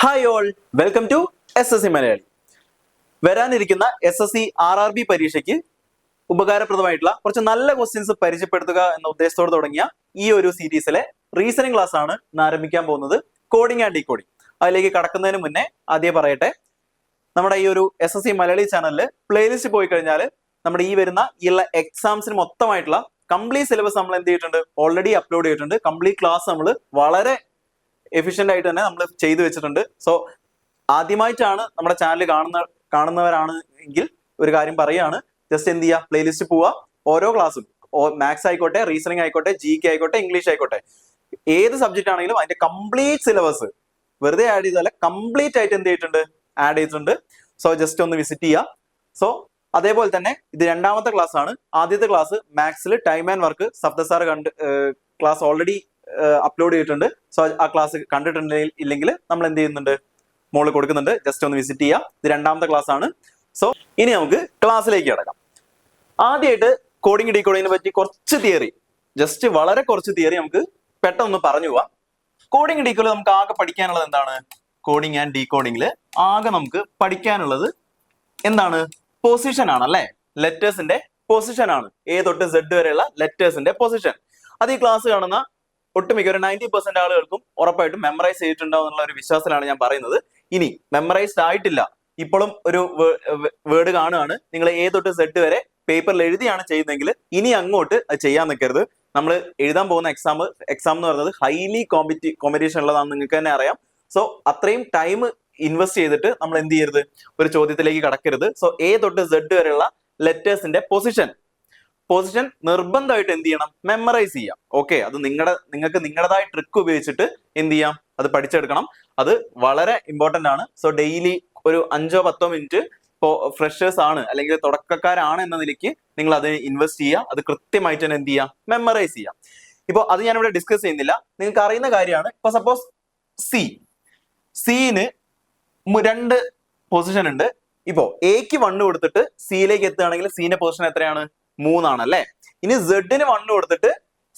Hi all, welcome to SSC Malayali. വരാനിരിക്കുന്ന SSC RRB പരീക്ഷയ്ക്ക് ഉപകാരപ്രദമായിട്ടുള്ള കുറച്ച് നല്ല ക്വസ്റ്റ്യൻസ് പരിചയപ്പെടുത്തുക എന്ന ഉദ്ദേശത്തോടെ തുടങ്ങിയ ഈ ഒരു സീരീസിലെ റീസണിംഗ് ക്ലാസ് ആണ് ഇന്ന് ആരംഭിക്കാൻ പോകുന്നത്. Coding and decoding. അതിലേക്ക് കടക്കുന്നതിന് മുന്നേ ആദ്യം പറയട്ടെ, നമ്മുടെ ഈ ഒരു SSC മലയാളി ചാനലിൽ പ്ലേലിസ്റ്റ് പോയി കഴിഞ്ഞാൽ നമ്മുടെ ഈ വരുന്ന ഈ എക്സാംസിന് മൊത്തമായിട്ടുള്ള കംപ്ലീറ്റ് സിലബസ് നമ്മൾ എന്ത് ചെയ്തിട്ടുണ്ട്, ഓൾറെഡി അപ്ലോഡ് ചെയ്തിട്ടുണ്ട്. കംപ്ലീറ്റ് ക്ലാസ് നമ്മൾ വളരെ എഫിഷ്യന്റ് ആയിട്ട് തന്നെ നമ്മൾ ചെയ്തു വെച്ചിട്ടുണ്ട്. സോ ആദ്യമായിട്ടാണ് നമ്മുടെ ചാനൽ കാണുന്നവരാണ് എങ്കിൽ ഒരു കാര്യം പറയാണ്, ജസ്റ്റ് എന്ത് ചെയ്യുക, പ്ലേലിസ്റ്റ് പോവുക. ഓരോ ക്ലാസ്സും മാത്സ് ആയിക്കോട്ടെ, റീസണിംഗ് ആയിക്കോട്ടെ, GK ആയിക്കോട്ടെ, ഇംഗ്ലീഷ് ആയിക്കോട്ടെ, ഏത് സബ്ജക്റ്റ് ആണെങ്കിലും അതിന്റെ കംപ്ലീറ്റ് സിലബസ് വെറുതെ ആഡ് ചെയ്താൽ കംപ്ലീറ്റ് ആയിട്ട് എന്ത് ചെയ്തിട്ടുണ്ട്, ആഡ് ചെയ്തിട്ടുണ്ട്. സോ ജസ്റ്റ് ഒന്ന് വിസിറ്റ് ചെയ്യുക. സോ അതേപോലെ തന്നെ ഇത് രണ്ടാമത്തെ ക്ലാസ് ആണ്. ആദ്യത്തെ ക്ലാസ് മാത്സിൽ time and work Safdar sir class already upload ചെയ്തിട്ടുണ്ട്. സോ ആ ക്ലാസ് കണ്ടിട്ടുണ്ടെങ്കിൽ ഇല്ലെങ്കിൽ നമ്മൾ എന്ത് ചെയ്യുന്നുണ്ട്, മോള് കൊടുക്കുന്നുണ്ട്, ജസ്റ്റ് ഒന്ന് വിസിറ്റ് ചെയ്യാം. ഇത് രണ്ടാമത്തെ ക്ലാസ് ആണ്. സോ ഇനി നമുക്ക് ക്ലാസ്സിലേക്ക് കിടക്കാം. ആദ്യമായിട്ട് കോഡിംഗ് ഡീകോഡിങ്ങിനെ പറ്റി കുറച്ച് തിയറി, ജസ്റ്റ് വളരെ കുറച്ച് തിയറി നമുക്ക് പെട്ടെന്ന് പറഞ്ഞു പോവാം. കോഡിംഗ് ഡീകോഡിംഗ് നമുക്ക് ആകെ പഠിക്കാനുള്ളത് എന്താണ്? കോഡിംഗ് ആൻഡ് ഡീകോഡിംഗിൽ ആകെ നമുക്ക് പഠിക്കാനുള്ളത് എന്താണ്? പൊസിഷൻ ആണ് അല്ലെ? ലെറ്റേഴ്സിന്റെ പൊസിഷൻ ആണ്. A തൊട്ട് Z വരെയുള്ള ലെറ്റേഴ്സിന്റെ പൊസിഷൻ. അത് ഈ ക്ലാസ് കാണുന്ന ഒട്ടുമിക്ക ഒരു 90% ആളുകൾക്കും ഉറപ്പായിട്ടും മെമ്മറൈസ് ചെയ്തിട്ടുണ്ടാവും എന്നുള്ള ഒരു വിശ്വാസത്തിലാണ് ഞാൻ പറയുന്നത്. ഇനി മെമ്മറൈസ്ഡ് ആയിട്ടില്ല, ഇപ്പോഴും ഒരു വേർഡ് കാണുകയാണ്, നിങ്ങൾ A തൊട്ട് Z വരെ പേപ്പറിൽ എഴുതിയാണ് ചെയ്യുന്നതെങ്കിൽ ഇനി അങ്ങോട്ട് അത് ചെയ്യാൻ നിൽക്കരുത്. നമ്മൾ എഴുതാൻ പോകുന്ന എക്സാം എന്ന് പറയുന്നത് ഹൈലി കോമ്പറ്റീഷൻ ഉള്ളതാണെന്ന് നിങ്ങൾക്ക് തന്നെ അറിയാം. സോ അത്രയും ടൈം ഇൻവെസ്റ്റ് ചെയ്തിട്ട് നമ്മൾ എന്ത് ചെയ്യരുത്, ഒരു ചോദ്യത്തിലേക്ക് കടക്കരുത്. സോ A തൊട്ട് Z വരെയുള്ള ലെറ്റേഴ്സിന്റെ പൊസിഷൻ നിർബന്ധമായിട്ട് എന്ത് ചെയ്യണം, മെമ്മറൈസ് ചെയ്യാം. ഓക്കെ, അത് നിങ്ങൾക്ക് നിങ്ങളുടേതായ ട്രിക്ക് ഉപയോഗിച്ചിട്ട് എന്ത് ചെയ്യാം, അത് പഠിച്ചെടുക്കണം. അത് വളരെ ഇമ്പോർട്ടന്റ് ആണ്. സോ ഡെയിലി ഒരു 5-10 മിനിറ്റ് ഇപ്പോൾ ഫ്രഷേഴ്സ് ആണ് അല്ലെങ്കിൽ തുടക്കക്കാരാണ് എന്ന നിലയ്ക്ക് നിങ്ങൾ അത് ഇൻവെസ്റ്റ് ചെയ്യുക. അത് കൃത്യമായിട്ട് തന്നെ എന്ത് ചെയ്യാം, മെമ്മറൈസ് ചെയ്യാം. ഇപ്പോൾ അത് ഞാനിവിടെ ഡിസ്കസ് ചെയ്യുന്നില്ല, നിങ്ങൾക്ക് അറിയുന്ന കാര്യമാണ്. ഇപ്പൊ സപ്പോസ് സീന് 2 പൊസിഷൻ ഉണ്ട്. ഇപ്പോ Aക്ക് 1 കൊടുത്തിട്ട് Cയിലേക്ക് എത്തുകയാണെങ്കിൽ Cന്റെ പൊസിഷൻ എത്രയാണ്? 3 ആണ് അല്ലെ? ഇനി Zന് 1 കൊടുത്തിട്ട്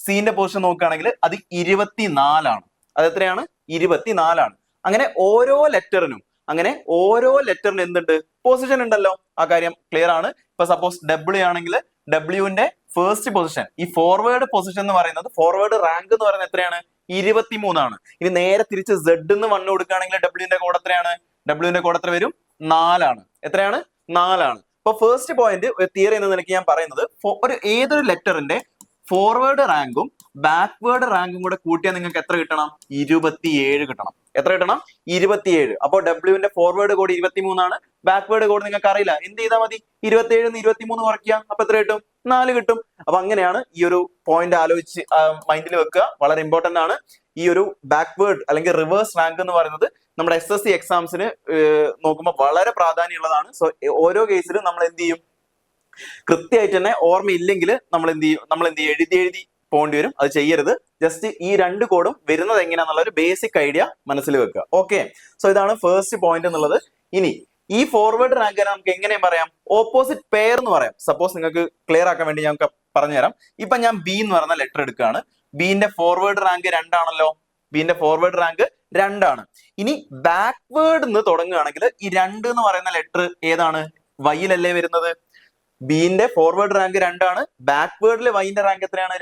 Cന്റെ പൊസിഷൻ നോക്കുകയാണെങ്കിൽ അത് 24 ആണ്. അത് എത്രയാണ്? 24 ആണ്. അങ്ങനെ ഓരോ ലെറ്ററിനും എന്തുണ്ട്, പൊസിഷൻ ഉണ്ടല്ലോ. ആ കാര്യം ക്ലിയർ ആണ്. ഇപ്പൊ സപ്പോസ് W ആണെങ്കിൽ Wന്റെ ഫസ്റ്റ് പൊസിഷൻ, ഈ ഫോർവേഡ് പൊസിഷൻ എന്ന് പറയുന്നത്, ഫോർവേഡ് റാങ്ക് എന്ന് പറയുന്നത് എത്രയാണ്? 23 ആണ്. ഇനി നേരെ തിരിച്ച് Z ന്ന് 1 കൊടുക്കുകയാണെങ്കിൽ Wന്റെ കോഡ് എത്രയാണ്? Wന്റെ കോഡ് എത്ര വരും? 4 ആണ്. എത്രയാണ്? 4 ആണ്. ഇപ്പൊ ഫസ്റ്റ് പോയിന്റ് തിയറി എന്ന നിലയ്ക്ക് ഞാൻ പറയുന്നത്, ഏതൊരു ലെറ്ററിന്റെ ഫോർവേഡ് റാങ്കും ബാക്ക്വേർഡ് റാങ്കും കൂടെ കൂട്ടിയാൽ നിങ്ങൾക്ക് എത്ര കിട്ടണം? 27 കിട്ടണം. എത്ര കിട്ടണം? 27. അപ്പൊ Wന്റെ ഫോർവേഡ് കോഡ് 23 ആണ്, ബാക്ക്വേർഡ് കോഡ് നിങ്ങൾക്ക് അറിയില്ല. എന്ത് ചെയ്താൽ മതി? 27 23 കുറയ്ക്കുക. അപ്പൊ എത്ര കിട്ടും? 4 കിട്ടും. അപ്പൊ അങ്ങനെയാണ് ഈ ഒരു പോയിന്റ് ആലോചിച്ച് മൈൻഡിൽ വെക്കുക. വളരെ ഇമ്പോർട്ടന്റ് ആണ്. ഈ ഒരു ബാക്ക്വേർഡ് അല്ലെങ്കിൽ റിവേഴ്സ് റാങ്ക് എന്ന് പറയുന്നത് നമ്മുടെ SSC എക്സാംസിന് നോക്കുമ്പോൾ വളരെ പ്രാധാന്യമുള്ളതാണ്. സോ ഓരോ കേസിലും നമ്മൾ എന്ത് ചെയ്യും, കൃത്യമായിട്ട് തന്നെ ഓർമ്മയില്ലെങ്കിൽ നമ്മൾ എന്ത് ചെയ്യും, എഴുതി പോകേണ്ടി വരും. അത് ചെയ്യരുത്. ജസ്റ്റ് ഈ 2 കോഡും വരുന്നത് എങ്ങനെയാന്നുള്ള ഒരു ബേസിക് ഐഡിയ മനസ്സിൽ വെക്കുക. ഓക്കെ, സോ ഇതാണ് ഫസ്റ്റ് പോയിന്റ് എന്നുള്ളത്. ഇനി ഈ ഫോർവേഡ് റാങ്കിനെ നമുക്ക് എങ്ങനെ പറയാം? ഓപ്പോസിറ്റ് പെയർ എന്ന് പറയാം. സപ്പോസ് നിങ്ങൾക്ക് ക്ലിയർ ആക്കാൻ വേണ്ടി ഞാൻ പറഞ്ഞുതരാം. ഇപ്പൊ ഞാൻ B എന്ന് പറയുന്ന ലെറ്റർ എടുക്കുകയാണ്. Bന്റെ ഫോർവേഡ് റാങ്ക് 2 ആണല്ലോ. Bന്റെ ഫോർവേഡ് റാങ്ക് 2 ആണ്. ഇനി ബാക്ക്വേർഡ് എന്ന് തുടങ്ങുകയാണെങ്കിൽ ഈ 2 എന്ന് പറയുന്ന ലെറ്റർ ഏതാണ്? വൈയിലല്ലേ വരുന്നത്? Bന്റെ ഫോർവേഡ് റാങ്ക് 2 ആണ്. ബാക്ക്വേർഡിൽ വൈന്റെ റാങ്ക് എത്രയാണ്?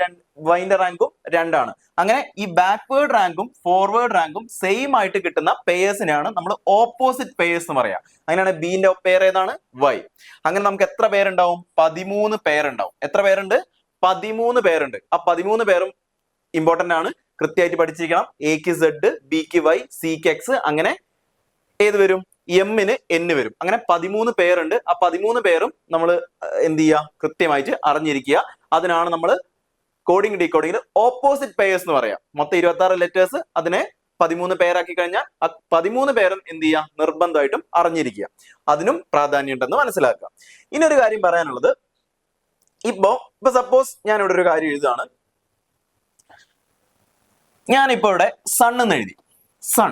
വൈന്റെ റാങ്കും 2 ആണ്. അങ്ങനെ ഈ ബാക്ക്വേർഡ് റാങ്കും ഫോർവേഡ് റാങ്കും സെയിം ആയിട്ട് കിട്ടുന്ന പെയേഴ്സിനെയാണ് നമ്മൾ ഓപ്പോസിറ്റ് പെയേഴ്സ് എന്ന് പറയാം. അങ്ങനെയാണ് Bന്റെ പെയർ ഏതാണ്? വൈ. അങ്ങനെ നമുക്ക് എത്ര പേരുണ്ടാവും? 13 പേരുണ്ടാവും. എത്ര പേരുണ്ട്? 13 പേരുണ്ട്. ആ 13 പേരും ഇമ്പോർട്ടന്റ് ആണ്, കൃത്യമായിട്ട് പഠിച്ചിരിക്കണം. Aക്ക് Z, Bക്ക് Y, Cക്ക് X, അങ്ങനെ ഏത് വരും? Mന് N വരും. അങ്ങനെ 13 പേരുണ്ട്. ആ 13 പേരും നമ്മൾ എന്ത് ചെയ്യുക, കൃത്യമായിട്ട് അറിഞ്ഞിരിക്കുക. അതിനാണ് നമ്മൾ കോഡിംഗ് ഡീകോഡിംഗിൽ ഓപ്പോസിറ്റ് പെയേഴ്സ് എന്ന് പറയാം. മൊത്തം 26 ലെറ്റേഴ്സ്, അതിനെ 13 പേരാക്കി കഴിഞ്ഞാൽ ആ 13 പേരും എന്ത് ചെയ്യുക, നിർബന്ധമായിട്ടും അറിഞ്ഞിരിക്കുക. അതിനും പ്രാധാന്യം ഉണ്ടെന്ന് മനസ്സിലാക്കുക. ഇനി ഒരു കാര്യം പറയാനുള്ളത്, ഇപ്പൊ സപ്പോസ് ഞാനിവിടെ ഒരു കാര്യം എഴുതുകയാണ്. ഞാനിപ്പോ ഇവിടെ സൺ എന്ന് എഴുതി. സൺ,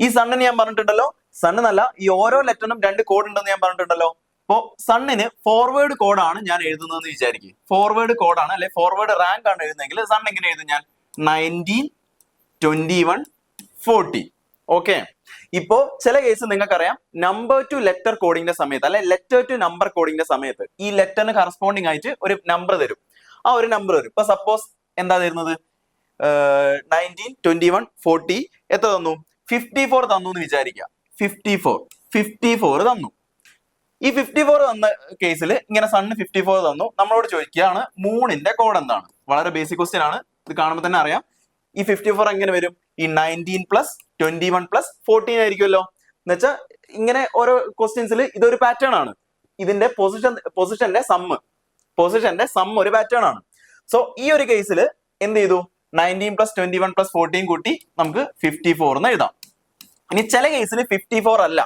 ഈ സണ്ണിന് ഞാൻ പറഞ്ഞിട്ടുണ്ടല്ലോ, സൺ എന്നല്ല, ഈ ഓരോ ലെറ്ററിനും 2 കോഡ് ഉണ്ടെന്ന് ഞാൻ പറഞ്ഞിട്ടുണ്ടല്ലോ. അപ്പോ സണ്ണിന് ഫോർവേഡ് കോഡാണ് ഞാൻ എഴുതുന്നതെന്ന് വിചാരിക്കും. ഫോർവേഡ് കോഡാണ് അല്ലെ ഫോർവേഡ് റാങ്ക് ആണ് എഴുതുന്നതെങ്കിൽ സൺ എങ്ങനെ എഴുതും? ഞാൻ 19, 21, 40. ഓക്കെ, ഇപ്പോ ചില കേസ് നിങ്ങൾക്കറിയാം നമ്പർ ടു ലെറ്റർ കോഡിങ്ങിന്റെ സമയത്ത് അല്ലെ ലെറ്റർ ടു നമ്പർ കോഡിങ്ങിന്റെ സമയത്ത് ഈ ലെറ്ററിന് കറസ്പോണ്ടിങ് ആയിട്ട് ഒരു നമ്പർ തരും. ആ ഒരു നമ്പർ വരും. ഇപ്പൊ സപ്പോസ് എന്താ തരുന്നത് 19, 21, 40 എത്ര തന്നു? 54 തന്നു എന്ന് വിചാരിക്കുക. 54 തന്നു. ഈ 54 തന്ന കേസിൽ ഇങ്ങനെ സണ്ണ് 54 തന്നു. നമ്മളോട് ചോദിക്കുകയാണ് മൂണിന്റെ കോഡ് എന്താണ്? വളരെ ബേസിക് ക്വസ്റ്റ്യൻ ആണ്. ഇത് കാണുമ്പോൾ തന്നെ അറിയാം. ഈ 54 എങ്ങനെ വരും? ഈ 19 പ്ലസ് 21 പ്ലസ് 14 ആയിരിക്കുമല്ലോ. എന്ന് വെച്ചാൽ ഇങ്ങനെ ഓരോ ക്വസ്റ്റ്യൻസിൽ ഇതൊരു പാറ്റേൺ ആണ്. ഇതിന്റെ പൊസിഷന്റെ സമ്മ് ഒരു പാറ്റേൺ ആണ്. സോ ഈ ഒരു കേസിൽ എന്ത് ചെയ്തു? 19 പ്ലസ് 21 പ്ലസ് 14 കൂട്ടി നമുക്ക് 54 എന്ന് എഴുതാം. ഇനി ചില കേസിൽ 54 അല്ല,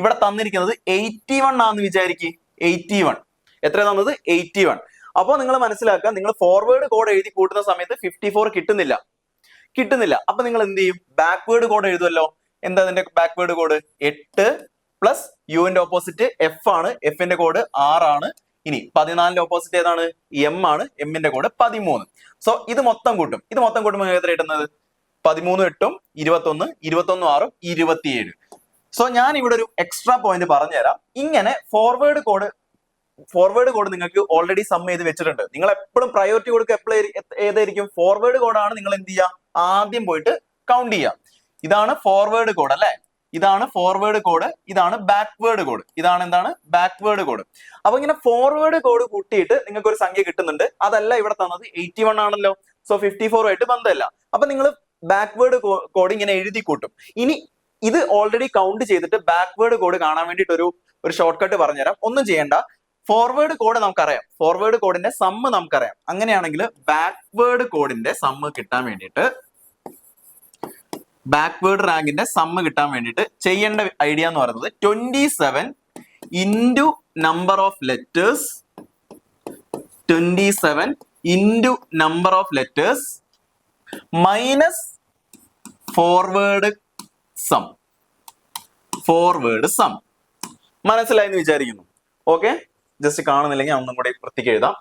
ഇവിടെ തന്നിരിക്കുന്നത് 81 ആണെന്ന് വിചാരിക്കുക. 81 എത്ര തന്നത്? 81. അപ്പോൾ നിങ്ങൾ മനസ്സിലാക്കുക, നിങ്ങൾ ഫോർവേഡ് കോഡ് എഴുതി കൂട്ടുന്ന സമയത്ത് 54 കിട്ടുന്നില്ല. അപ്പൊ നിങ്ങൾ എന്ത് ചെയ്യും? ബാക്ക്വേർഡ് കോഡ് എഴുതുമല്ലോ. എന്താ അതിന്റെ ബാക്ക്വേർഡ് കോഡ്? 8 പ്ലസ് യുവിന്റെ ഓപ്പോസിറ്റ് എഫ് ആണ്. എഫിന്റെ കോഡ് 6 ആണ്. ഇനി 14ന്റെ ഓപ്പോസിറ്റ് ഏതാണ്? എം ആണ്. എമ്മിന്റെ കോഡ് 13. സോ ഇത് മൊത്തം കൂട്ടുമ്പോൾ എത്ര കിട്ടുന്നത്? 13 8 21, 21 6 27. സോ ഞാൻ ഇവിടെ ഒരു എക്സ്ട്രാ പോയിന്റ് പറഞ്ഞുതരാം. ഇങ്ങനെ ഫോർവേഡ് കോഡ് നിങ്ങൾക്ക് ഓൾറെഡി സം ചെയ്ത് വെച്ചിട്ടുണ്ട്. നിങ്ങൾ എപ്പോഴും പ്രയോറിറ്റി കൊടുക്കുക എപ്പോഴും ഏതായിരിക്കും? ഫോർവേഡ് കോഡാണ്. നിങ്ങൾ എന്ത് ചെയ്യുക? ആദ്യം പോയിട്ട് കൗണ്ട് ചെയ്യുക. ഇതാണ് ഫോർവേഡ് കോഡ് അല്ലെ? ഇതാണ് ഫോർവേഡ് കോഡ്, ഇതാണ് ബാക്ക്വേർഡ് കോഡ്. ഇതാണ് എന്താണ്? Backward code. അപ്പൊ ഇങ്ങനെ ഫോർവേഡ് കോഡ് കൂട്ടിയിട്ട് നിങ്ങൾക്ക് ഒരു സംഖ്യ കിട്ടുന്നുണ്ട്. അതല്ല ഇവിടെ തന്നത് 81 ആണല്ലോ. സോ 54 ആയിട്ട് ബന്ധമില്ല. അപ്പൊ നിങ്ങൾ ബാക്ക്വേർഡ് കോഡ് ഇങ്ങനെ എഴുതി കൂട്ടും. ഇനി ഇത് ഓൾറെഡി കൗണ്ട് ചെയ്തിട്ട് ബാക്ക്വേർഡ് കോഡ് കാണാൻ വേണ്ടിയിട്ട് ഒരു ഷോർട്ട് കട്ട് പറഞ്ഞുതരാം. ഒന്നും ചെയ്യണ്ട. ഫോർവേഡ് കോഡ് നമുക്കറിയാം, ഫോർവേഡ് കോഡിന്റെ സമ്മ് നമുക്കറിയാം. അങ്ങനെയാണെങ്കിൽ ബാക്ക്വേർഡ് കോഡിന്റെ സമ്മ് കിട്ടാൻ വേണ്ടിയിട്ട്, ബാക്ക്വേർഡ് റാങ്കിന്റെ സമ്മ് കിട്ടാൻ വേണ്ടിയിട്ട് ചെയ്യേണ്ട ഐഡിയ എന്ന് പറയുന്നത് 27 into number of letters, 27 into number of letters minus forward sum. മനസ്സിലായി എന്ന് വിചാരിക്കുന്നു. ഓക്കെ, ജസ്റ്റ് കാണുന്നില്ലെങ്കിൽ ഒന്നും കൂടി വൃത്തിക്ക് എഴുതാം.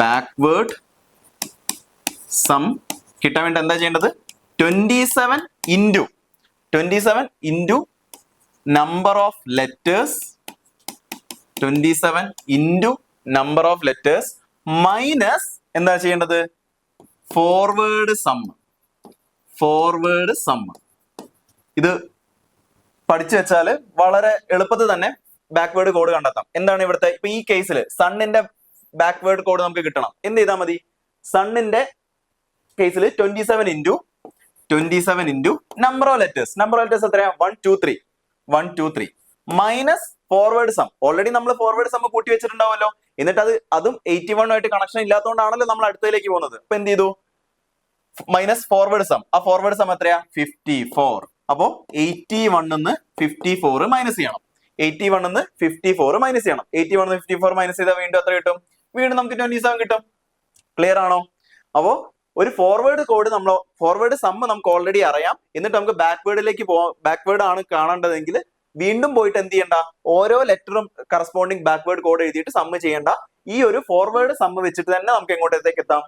ബാക്ക്വേർഡ് സം കിട്ടാൻ വേണ്ടി എന്താ ചെയ്യേണ്ടത്? 27 into number of letters, 27 into number of letters minus എന്താ ചെയ്യേണ്ടത്? Forward sum. ഇത് പഠിച്ചു വെച്ചാൽ വളരെ എളുപ്പത്തിൽ തന്നെ ബാക്ക്വേർഡ് കോഡ് കണ്ടെത്താം. എന്താണ് ഇവിടുത്തെ? ഇപ്പൊ ഈ കേസിൽ സണ്ണിന്റെ ബാക്ക്വേർഡ് കോഡ് നമുക്ക് കിട്ടണം. എന്ത് ചെയ്താൽ മതി? സണ്ണിന്റെ കേസിൽ 27 ഇൻറ്റു നമ്പർ ഓഫ് ലെറ്റേഴ്സ് എത്രയാ? 1 2 3 മൈനസ് ഫോർവേഡ് സം. ഓൾറെഡി നമ്മൾ ഫോർവേഡ് സം കൂട്ടി വെച്ചിട്ടുണ്ടാവുമല്ലോ. എന്നിട്ട് അതും 81 ആയിട്ട് കണക്ഷൻ ഇല്ലാത്തതുകൊണ്ടാണല്ലോ നമ്മൾ അടുത്തതിലേക്ക് പോകുന്നത്. അപ്പൊ എന്ത് ചെയ്തു? Minus forward sum. ആ ഫോർവേഡ് സം എത്രയാ? 54. അപ്പോ 81 നിന്ന് 54 മൈനസ് ചെയ്യണം. 81 നിന്ന് 54 മൈനസ് ചെയ്യണം. 81 നിന്ന് 54 മൈനസ് ചെയ്താൽ വീണ്ടും എത്ര കിട്ടും? വീണ്ടും നമുക്ക് 27 കിട്ടും. ക്ലിയർ ആണോ? അപ്പോ ഒരു ഫോർവേഡ് സം നമുക്ക് ഓൾറെഡി അറിയാം. എന്നിട്ട് നമുക്ക് ബാക്ക്വേർഡിലേക്ക് പോകാം. ബാക്ക്വേർഡ് ആണ് കാണേണ്ടതെങ്കിൽ വീണ്ടും പോയിട്ട് എന്ത് ചെയ്യണ്ട? ഓരോ ലെറ്ററും കറസ്പോണ്ടിങ് ബാക്ക്വേർഡ് കോഡ് എഴുതിയിട്ട് സമ്മ് ചെയ്യേണ്ട. ഈ ഒരു ഫോർവേഡ് സമ്മ് വെച്ചിട്ട് തന്നെ നമുക്ക് എങ്ങോട്ടേക്ക് എത്താം?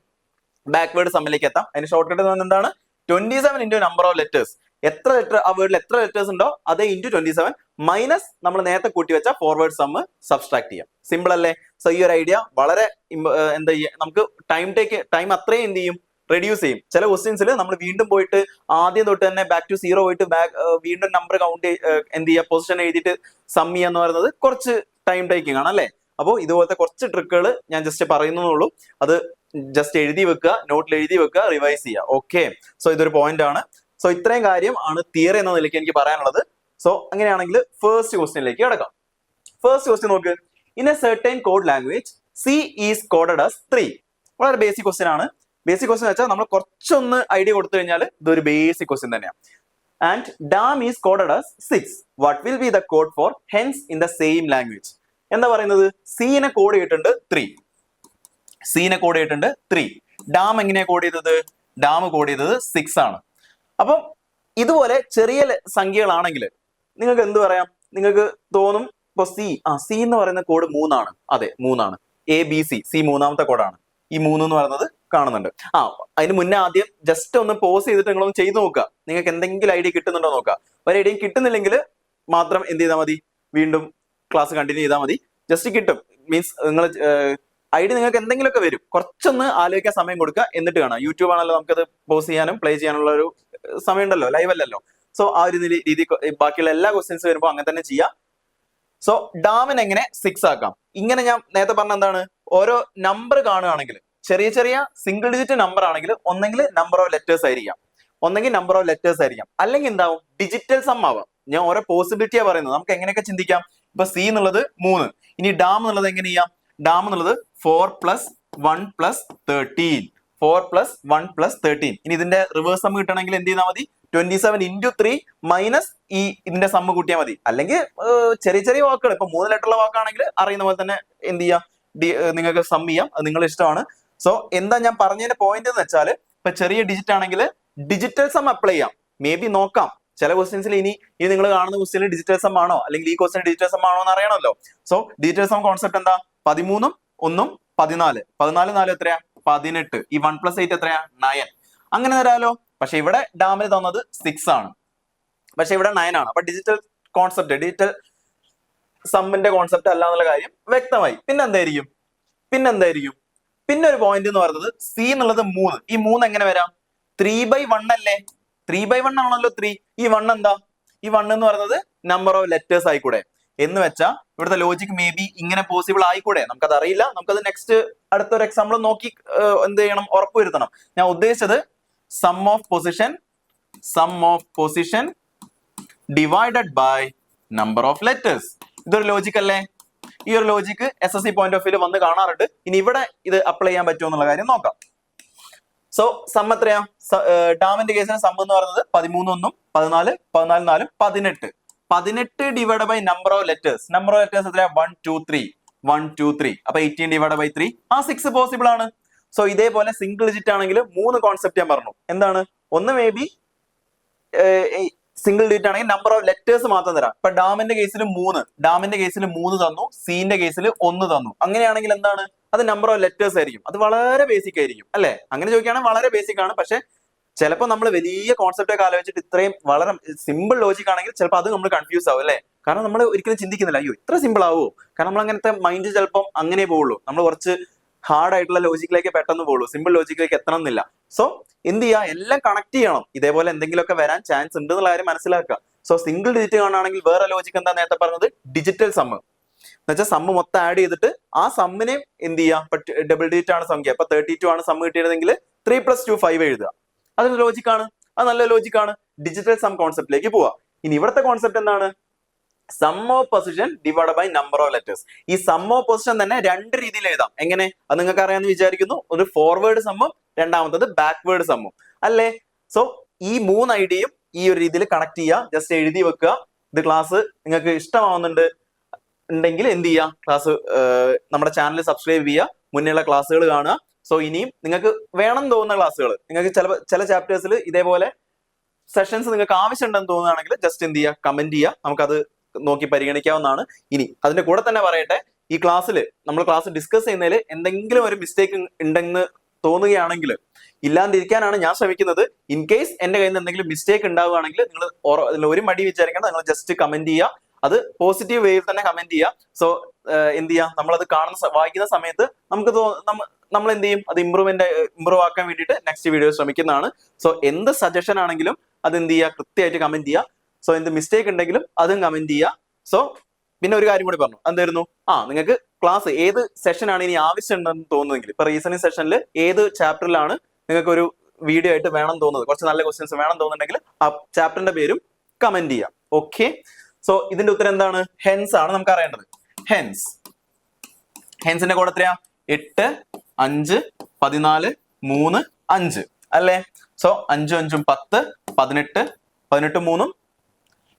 ബാക്ക്വേർഡ് സമ്മിലേക്ക് എത്താം. അതിന് ഷോർട്ട് കട്ട് എന്താണ്? 27 ഇൻറ്റു നമ്പർ ഓഫ് ലെറ്റേഴ്സ്. എത്ര ലെറ്റർ ആ വേർഡിൽ എത്ര ലെറ്റേഴ്സ് ഉണ്ടോ അതേ ഇൻറ്റു 27 മൈനസ് നമ്മൾ നേരത്തെ കൂട്ടി വെച്ച ഫോർവേഡ് സമ്മ് സബ്സ്ട്രാക്ട് ചെയ്യാം. സിമ്പിൾ അല്ലേ? സോ ഈ ഒരു ഐഡിയ വളരെ എന്താ ചെയ്യുക, നമുക്ക് ടൈം അത്രയും എന്ത് ചെയ്യും? റെഡ്യൂസ് ചെയ്യും. ചില ക്വസ്റ്റ്യൻസിൽ നമ്മൾ വീണ്ടും പോയിട്ട് ആദ്യം തൊട്ട് തന്നെ ബാക്ക് ടു 0 പോയിട്ട് വീണ്ടും നമ്പർ കൗണ്ട് എന്ത് ചെയ്യുക, പൊസിഷൻ എഴുതിയിട്ട് സം ചെയ്യുക എന്ന് പറയുന്നത് കുറച്ച് ടൈം ടേക്കിംഗ് ആണ് അല്ലേ? അപ്പോൾ ഇതുപോലത്തെ കുറച്ച് ട്രിക്കുകൾ ഞാൻ ജസ്റ്റ് പറയുന്നുള്ളൂ. അത് ജസ്റ്റ് എഴുതി വെക്കുക, നോട്ടിൽ എഴുതി വെക്കുക, റിവൈസ് ചെയ്യുക. ഓക്കെ, സോ ഇതൊരു പോയിന്റ് ആണ്. സോ ഇത്രയും കാര്യം ആണ് തിയറി എന്ന നിലയ്ക്ക് എനിക്ക് പറയാനുള്ളത്. സോ അങ്ങനെയാണെങ്കിൽ ഫസ്റ്റ് ക്വസ്റ്റ്യനിലേക്ക് കിടക്കാം. ഫസ്റ്റ് ക്വസ്റ്റ്യൻ നോക്ക്. In a certain code language C is coded as 3. വളരെ ബേസിക് ക്വസ്റ്റ്യൻ ആണ്. ബേസിക് ക്വസ്റ്റ്യൻ വെച്ചാൽ നമ്മൾ കുറച്ചൊന്ന് ഐഡിയ കൊടുത്തു കഴിഞ്ഞാൽ ഇതൊരു ബേസിക് ക്വസ്റ്റ്യൻ തന്നെയാണ്. And dam is coded as 6. What will be the code for hens in the same language? എന്താ പറയുന്നത്? സീനെ കോഡ് ചെയ്തിട്ടുണ്ട് 3. സീനെ കോഡ് ചെയ്തിട്ടുണ്ട് 3. ഡാം എങ്ങനെയാ കോഡ് ചെയ്തത്? ഡാം കോഡ് ചെയ്തത് 6 ആണ്. അപ്പം ഇതുപോലെ ചെറിയ സംഖ്യകളാണെങ്കിൽ നിങ്ങൾക്ക് എന്ത് പറയാം? നിങ്ങൾക്ക് തോന്നും ഇപ്പൊ സി എന്ന് പറയുന്ന കോഡ് 3 അതെ 3 ABC മൂന്നാമത്തെ കോഡാണ്. ഈ 3 എന്ന് പറയുന്നത് കാണുന്നുണ്ട്. അതിന് മുന്നേ ആദ്യം ജസ്റ്റ് ഒന്ന് പോസ് ചെയ്തിട്ട് നിങ്ങളൊന്ന് ചെയ്ത് നോക്കുക. നിങ്ങൾക്ക് എന്തെങ്കിലും ഐഡിയ കിട്ടുന്നുണ്ടോ നോക്കുക. ഒരു ഐഡിയ കിട്ടുന്നില്ലെങ്കിൽ മാത്രം എന്ത് ചെയ്താൽ മതി, വീണ്ടും ക്ലാസ് കണ്ടിന്യൂ ചെയ്താൽ മതി. ജസ്റ്റ് കിട്ടും മീൻസ് നിങ്ങൾ ഐഡിയ നിങ്ങൾക്ക് എന്തെങ്കിലുമൊക്കെ വരും. കുറച്ചൊന്ന് ആലോചിക്കാൻ സമയം കൊടുക്കുക, എന്നിട്ട് കാണാം. യൂട്യൂബ് ആണല്ലോ, നമുക്കത് പോസ് ചെയ്യാനും പ്ലേ ചെയ്യാനുള്ള ഒരു സമയം ഉണ്ടല്ലോ, ലൈവ് അല്ലല്ലോ. സോ ആ ഒരു രീതി ബാക്കിയുള്ള എല്ലാ ക്വസ്റ്റ്യൻസ് വരുമ്പോൾ അങ്ങനെ തന്നെ ചെയ്യാം. സോ ഡാമിന് എങ്ങനെ 6 ആക്കാം? ഇങ്ങനെ ഞാൻ നേരത്തെ പറഞ്ഞ എന്താണ്, ഓരോ നമ്പർ കാണുകയാണെങ്കിൽ ചെറിയ ചെറിയ സിംഗിൾ ഡിജിറ്റ് നമ്പർ ആണെങ്കിൽ ഒന്നെങ്കിൽ നമ്പർ ഓഫ് ലെറ്റേഴ്സ് ആയിരിക്കാം, അല്ലെങ്കിൽ എന്താവും ഡിജിറ്റൽ സം ആവാം. ഞാൻ ഓരോ പോസിബിലിറ്റിയാ പറയുന്നത്. നമുക്ക് എങ്ങനെയൊക്കെ ചിന്തിക്കാം. ഇപ്പൊ സി എന്നുള്ളത് 3, ഇനി ഡാം എന്നുള്ളത് എങ്ങനെ ചെയ്യാം? ഡാം എന്നുള്ളത് 4 + 1 + 13, 4 + 1 + 13. ഇനി ഇതിന്റെ റിവേഴ്സ് സം കിട്ടണമെങ്കിൽ എന്ത് ചെയ്താൽ മതി? 27 × 3 മൈനസ് ഇതിന്റെ സമ്മ് കൂട്ടിയാൽ മതി. അല്ലെങ്കിൽ ചെറിയ ചെറിയ വാക്കുകൾ, ഇപ്പൊ 3 ലെറ്ററുള്ള വാക്കാണെങ്കിൽ അറിയുന്ന പോലെ തന്നെ എന്ത് ചെയ്യാം, നിങ്ങൾക്ക് സം ചെയ്യാം. അത് നിങ്ങളുടെ ഇഷ്ടമാണ്. സോ എന്താ ഞാൻ പറഞ്ഞതിന്റെ പോയിന്റ് എന്ന് വെച്ചാൽ, ഇപ്പൊ ചെറിയ ഡിജിറ്റ് ആണെങ്കിൽ ഡിജിറ്റൽ സം അപ്ലൈ ചെയ്യാം. മേ ബി നോക്കാം ചില ക്വസ്റ്റ്യൻസിൽ. ഇനി നിങ്ങൾ കാണുന്ന ക്വസ്റ്റ്യനിൽ ഡിജിറ്റൽ സം ആണോ, അല്ലെങ്കിൽ ഈ ക്വസ്റ്റ്യൻ ഡിജിറ്റൽ സം ആണോ എന്ന് അറിയണമല്ലോ. സോ ഡിജിറ്റൽ സം കോൺസെപ്റ്റ് എന്താ? 13 1 14, 14 4 എത്രയാ? 18. ഈ 1 + 8 എത്രയാ? 9. അങ്ങനെ തരാലോ. പക്ഷെ ഇവിടെ ഡാമിൽ തന്നത് 6 ആണ്, പക്ഷെ ഇവിടെ 9 ആണ്. അപ്പൊ ഡിജിറ്റൽ സമ്മിന്റെ കോൺസെപ്റ്റ് അല്ല എന്നുള്ള കാര്യം വ്യക്തമായി. പിന്നെന്തായിരിക്കും? പിന്നെ ഒരു പോയിന്റ് എന്ന് പറയുന്നത് സി എന്നുള്ളത് 3. ഈ 3 എങ്ങനെ വരാം? 3/1 അല്ലേ? 3/1 ആണല്ലോ 3. ഈ 1 എന്താ? ഈ 1 എന്ന് പറയുന്നത് നമ്പർ ഓഫ് ലെറ്റേഴ്സ് ആയിക്കൂടെ? എന്ന് വെച്ചാൽ ഇവിടുത്തെ ലോജിക് മേ ബി ഇങ്ങനെ പോസിബിൾ ആയിക്കൂടെ? നമുക്കത് അറിയില്ല. നമുക്കത് നെക്സ്റ്റ് അടുത്തൊരു എക്സാമ്പിൾ നോക്കി എന്ത് ചെയ്യണം, ഉറപ്പുവരുത്തണം. ഞാൻ ഉദ്ദേശിച്ചത് sum of position divided by number of letters. ഇതൊരു ലോജിക് അല്ലേ? ഈ ഒരു logic SSC point of view വന്ന് കാണാറുണ്ട്. ഇനി ഇവിടെ ഇത് അപ്ലൈ ചെയ്യാൻ പറ്റുമോ എന്നുള്ള കാര്യം നോക്കാം. സോ സം എത്രയാ? ഡാമിന്റെ കേസിന് സം എന്ന് പറയുന്നത് 13 1 14, 14 4 18. 18 divide by number of letters. എത്രയാ? 1 2 3. അപ്പൊ 18 ഡിവൈഡ് ബൈ 3 6 പോസിബിൾ ആണ്. സോ ഇതേപോലെ സിംഗിൾ ഡിജിറ്റ് ആണെങ്കിൽ 3 കോൺസെപ്റ്റ് ഞാൻ പറഞ്ഞു. എന്താണ്? ഒന്ന് മേ ബി സിംഗിൾ ഡിജിറ്റ് ആണെങ്കിൽ നമ്പർ ഓഫ് ലെറ്റേഴ്സ് മാത്രം തരാം. ഇപ്പൊ ഡാമിന്റെ കേസിൽ 3 തന്നു, സീന്റെ കേസിൽ 1 തന്നു. അങ്ങനെയാണെങ്കിൽ എന്താണ്? അത് നമ്പർ ഓഫ് ലെറ്റേഴ്സ് ആയിരിക്കും. അത് വളരെ ബേസിക് ആയിരിക്കും അല്ലെ? അങ്ങനെ ചോദിക്കുകയാണെങ്കിൽ വളരെ ബേസിക് ആണ്. പക്ഷെ ചിലപ്പോൾ നമ്മൾ വലിയ കോൺസെപ്റ്റ് ഒക്കെ ആലോചിച്ചിട്ട് ഇത്രയും വളരെ സിമ്പിൾ ലോജിക് ആണെങ്കിൽ ചിലപ്പോൾ അത് നമ്മൾ കൺഫ്യൂസ് ആവും അല്ലെ? കാരണം നമ്മൾ ഒരിക്കലും ചിന്തിക്കുന്നില്ല, അയ്യോ ഇത്ര സിമ്പിൾ ആവുമോ? കാരണം നമ്മൾ അങ്ങനത്തെ മൈൻഡ് ചിലപ്പം അങ്ങനെ പോവുള്ളൂ. നമ്മൾ കുറച്ച് ഹാർഡ് ആയിട്ടുള്ള ലോജിക്കിലേക്ക് പെട്ടെന്ന് പോകുള്ളൂ, സിമ്പിൾ ലോജിക്കിലേക്ക് എത്തണം എന്നില്ല. സോ എന്ത് ചെയ്യുക, എല്ലാം കണക്ട് ചെയ്യണം. ഇതേപോലെ എന്തെങ്കിലുമൊക്കെ വരാൻ ചാൻസ് ഉണ്ട് എന്നുള്ള കാര്യം മനസ്സിലാക്കുക. സോ സിംഗിൾ ഡിജിറ്റ് കാണുകയാണെങ്കിൽ വേറെ ലോജിക്ക് എന്താ നേരത്തെ പറഞ്ഞത്? ഡിജിറ്റൽ സമ്മ് എന്ന് വെച്ചാൽ സമ്മ് മൊത്തം ആഡ് ചെയ്തിട്ട് ആ സമ്മിനെ എന്ത് ചെയ്യാം, ഡബിൾ ഡിജിറ്റ് ആണ് സംഖ്യ. അപ്പൊ 32 ആണ് സമ്മ് കിട്ടിയതെങ്കിൽ 3 + 2 5 എഴുതുക. അതൊരു ലോജിക്കാണ്, അത് നല്ല ലോജിക്കാണ്. ഡിജിറ്റൽ സം കോൺസെപ്റ്റിലേക്ക് പോവാ. ഇനി ഇവിടുത്തെ കോൺസെപ്റ്റ് എന്താണ്? Sum of position divide by number of letters. ഈ സം ഓഫ് പൊസിഷൻ തന്നെ 2 രീതിയിൽ എഴുതാം. എങ്ങനെ? അത് നിങ്ങൾക്ക് അറിയാമെന്ന് വിചാരിക്കുന്നു. ഒരു ഫോർവേഡ് സമ്മും രണ്ടാമത്തത് ബാക്ക്വേർഡ് സമ്മും അല്ലേ? സോ ഈ 3 ഐഡിയയും ഈ ഒരു രീതിയിൽ കണക്ട് ചെയ്യുക. ജസ്റ്റ് എഴുതി വെക്കുക. ഇത് ക്ലാസ് നിങ്ങൾക്ക് ഇഷ്ടമാവുന്നുണ്ടെങ്കിൽ എന്ത് ചെയ്യുക, ക്ലാസ് നമ്മുടെ ചാനൽ സബ്സ്ക്രൈബ് ചെയ്യുക, മുന്നേയുള്ള ക്ലാസ്സുകൾ കാണുക. സോ ഇനിയും നിങ്ങൾക്ക് വേണം തോന്നുന്ന ക്ലാസ്സുകൾ, നിങ്ങൾക്ക് ചില ചാപ്റ്റേഴ്സിൽ ഇതേപോലെ സെഷൻസ് നിങ്ങൾക്ക് ആവശ്യമുണ്ടെന്ന് തോന്നുകയാണെങ്കിൽ ജസ്റ്റ് എന്ത് ചെയ്യുക, കമന്റ് ചെയ്യുക. നമുക്കത് നോക്കി പരിഗണിക്കാവുന്നതാണ്. ഇനി അതിന്റെ കൂടെ തന്നെ പറയട്ടെ, ഈ ക്ലാസ്സിൽ നമ്മൾ ക്ലാസ് ഡിസ്കസ് ചെയ്യുന്നതിൽ എന്തെങ്കിലും ഒരു മിസ്റ്റേക്ക് ഉണ്ടെന്ന് തോന്നുകയാണെങ്കിൽ, ഇല്ലാണ്ടിരിക്കാനാണ് ഞാൻ ശ്രമിക്കുന്നത്. ഇൻ കേസ് എന്റെ കയ്യിൽ നിന്ന് എന്തെങ്കിലും മിസ്റ്റേക്ക് ഉണ്ടാവുകയാണെങ്കിൽ നിങ്ങൾ ഒരു മടി വിചാരിക്കണം, നിങ്ങൾ ജസ്റ്റ് കമന്റ് ചെയ്യുക. അത് പോസിറ്റീവ് വേയിൽ തന്നെ കമന്റ് ചെയ്യുക. സോ എന്ത് ചെയ്യുക, നമ്മളത് വായിക്കുന്ന സമയത്ത് നമുക്ക് നമ്മൾ എന്ത് ചെയ്യും, അത് ഇമ്പ്രൂവ് ആക്കാൻ വേണ്ടിയിട്ട് നെക്സ്റ്റ് വീഡിയോ ശ്രമിക്കുന്നതാണ്. സോ എന്ത് സജഷൻ ആണെങ്കിലും അത് എന്ത് ചെയ്യുക, കൃത്യമായിട്ട് കമന്റ് ചെയ്യുക. സോ എന്ത് മിസ്റ്റേക്ക് ഉണ്ടെങ്കിലും അതും കമന്റ് ചെയ്യുക. സോ പിന്നെ ഒരു കാര്യം കൂടി പറഞ്ഞു, എന്തായിരുന്നു? നിങ്ങൾക്ക് ക്ലാസ് ഏത് സെഷൻ ആണ് ഇനി ആവശ്യമുണ്ടെന്ന് തോന്നുന്നെങ്കിൽ, ഇപ്പൊ റീസണിങ് സെഷനിൽ ഏത് ചാപ്റ്ററിലാണ് നിങ്ങൾക്ക് ഒരു വീഡിയോ ആയിട്ട് വേണം തോന്നുന്നത്, കുറച്ച് നല്ല ക്വസ്റ്റ്യൻസ് വേണം തോന്നുന്നുണ്ടെങ്കിൽ ആ ചാപ്റ്ററിന്റെ പേരും കമന്റ് ചെയ്യാം. ഓക്കെ. സോ ഇതിന്റെ ഉത്തരം എന്താണ്? ഹെൻസ് ആണ് നമുക്ക് അറിയേണ്ടത്. ഹെൻസിന്റെ കൂടെ എത്രയാ? 8 5 14 3 5 അല്ലേ? സോ 5 5 10 18 18 3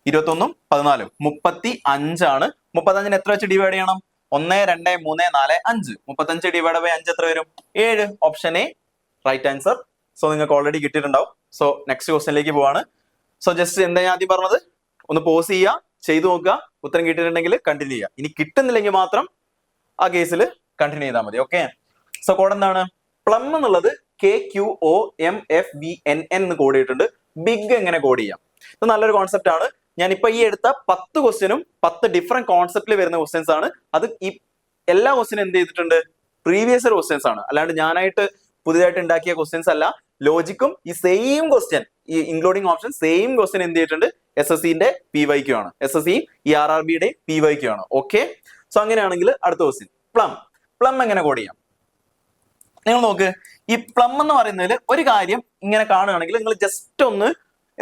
21 14 35 ആണ്. 35ന് എത്ര വെച്ച് ഡിവൈഡ് ചെയ്യണം? 1 2 3 4 5. 35 ഡിവൈഡ് ബൈ 5 എത്ര വരും? 7. Option A right answer. So നിങ്ങൾക്ക് ഓൾറെഡി കിട്ടിയിട്ടുണ്ടാവും. സോ നെക്സ്റ്റ് ക്വസ്റ്റ്യനിലേക്ക് പോവാണ്. സോ ജസ്റ്റ് എന്താ ഞാൻ ആദ്യം പറഞ്ഞത്, ഒന്ന് പോസ് ചെയ്യുക, ചെയ്തു നോക്കുക, ഉത്തരം കിട്ടിയിട്ടുണ്ടെങ്കിൽ കണ്ടിന്യൂ ചെയ്യുക. ഇനി കിട്ടുന്നില്ലെങ്കിൽ മാത്രം ആ കേസിൽ കണ്ടിന്യൂ ചെയ്താൽ മതി. ഓക്കെ, സോ കോഡ് എന്താണ്? പ്ലം എന്നുള്ളത് KQOMFVNN എന്ന് കോഡ് ചെയ്തിട്ടുണ്ട്. ബിഗ് എങ്ങനെ കോഡ് ചെയ്യാം? ഇത് നല്ലൊരു കോൺസെപ്റ്റ് ആണ്. ഞാൻ ഇപ്പൊ ഈ എടുത്ത 10 ക്വസ്റ്റ്യനും 10 ഡിഫറെന്റ് കോൺസെപ്റ്റിൽ വരുന്ന ക്വസ്റ്റ്യൻസ് ആണ്. അത് ഈ എല്ലാ ക്വസ്റ്റ്യനും എന്ത് ചെയ്തിട്ടുണ്ട്? പ്രീവിയസ് ഇയർ ക്വസ്റ്റ്യൻസ് ആണ്, അല്ലാണ്ട് ഞാനായിട്ട് പുതിയതായിട്ട് ഉണ്ടാക്കിയ ക്വസ്റ്റ്യൻസ് അല്ല. ലോജിക്കും ഈ സെയിം ക്വസ്റ്റ്യൻ, ഈ ഇൻക്ലൂഡിംഗ് ഓപ്ഷൻ സെയിം ക്വസ്റ്റ്യൻ എന്ത് ചെയ്തിട്ടുണ്ട്? SSCന്റെ PYQ ആണ്. SSC ഈ RRBയുടെ PYQ ആണ്. ഓക്കെ, സോ അങ്ങനെയാണെങ്കിൽ അടുത്ത ക്വസ്റ്റ്യൻ പ്ലം എങ്ങനെ കോഡ് ചെയ്യാം? നിങ്ങൾ നോക്ക്, ഈ പ്ലം എന്ന് പറയുന്നതിൽ ഒരു കാര്യം ഇങ്ങനെ കാണുകയാണെങ്കിൽ നിങ്ങൾ ജസ്റ്റ് ഒന്ന്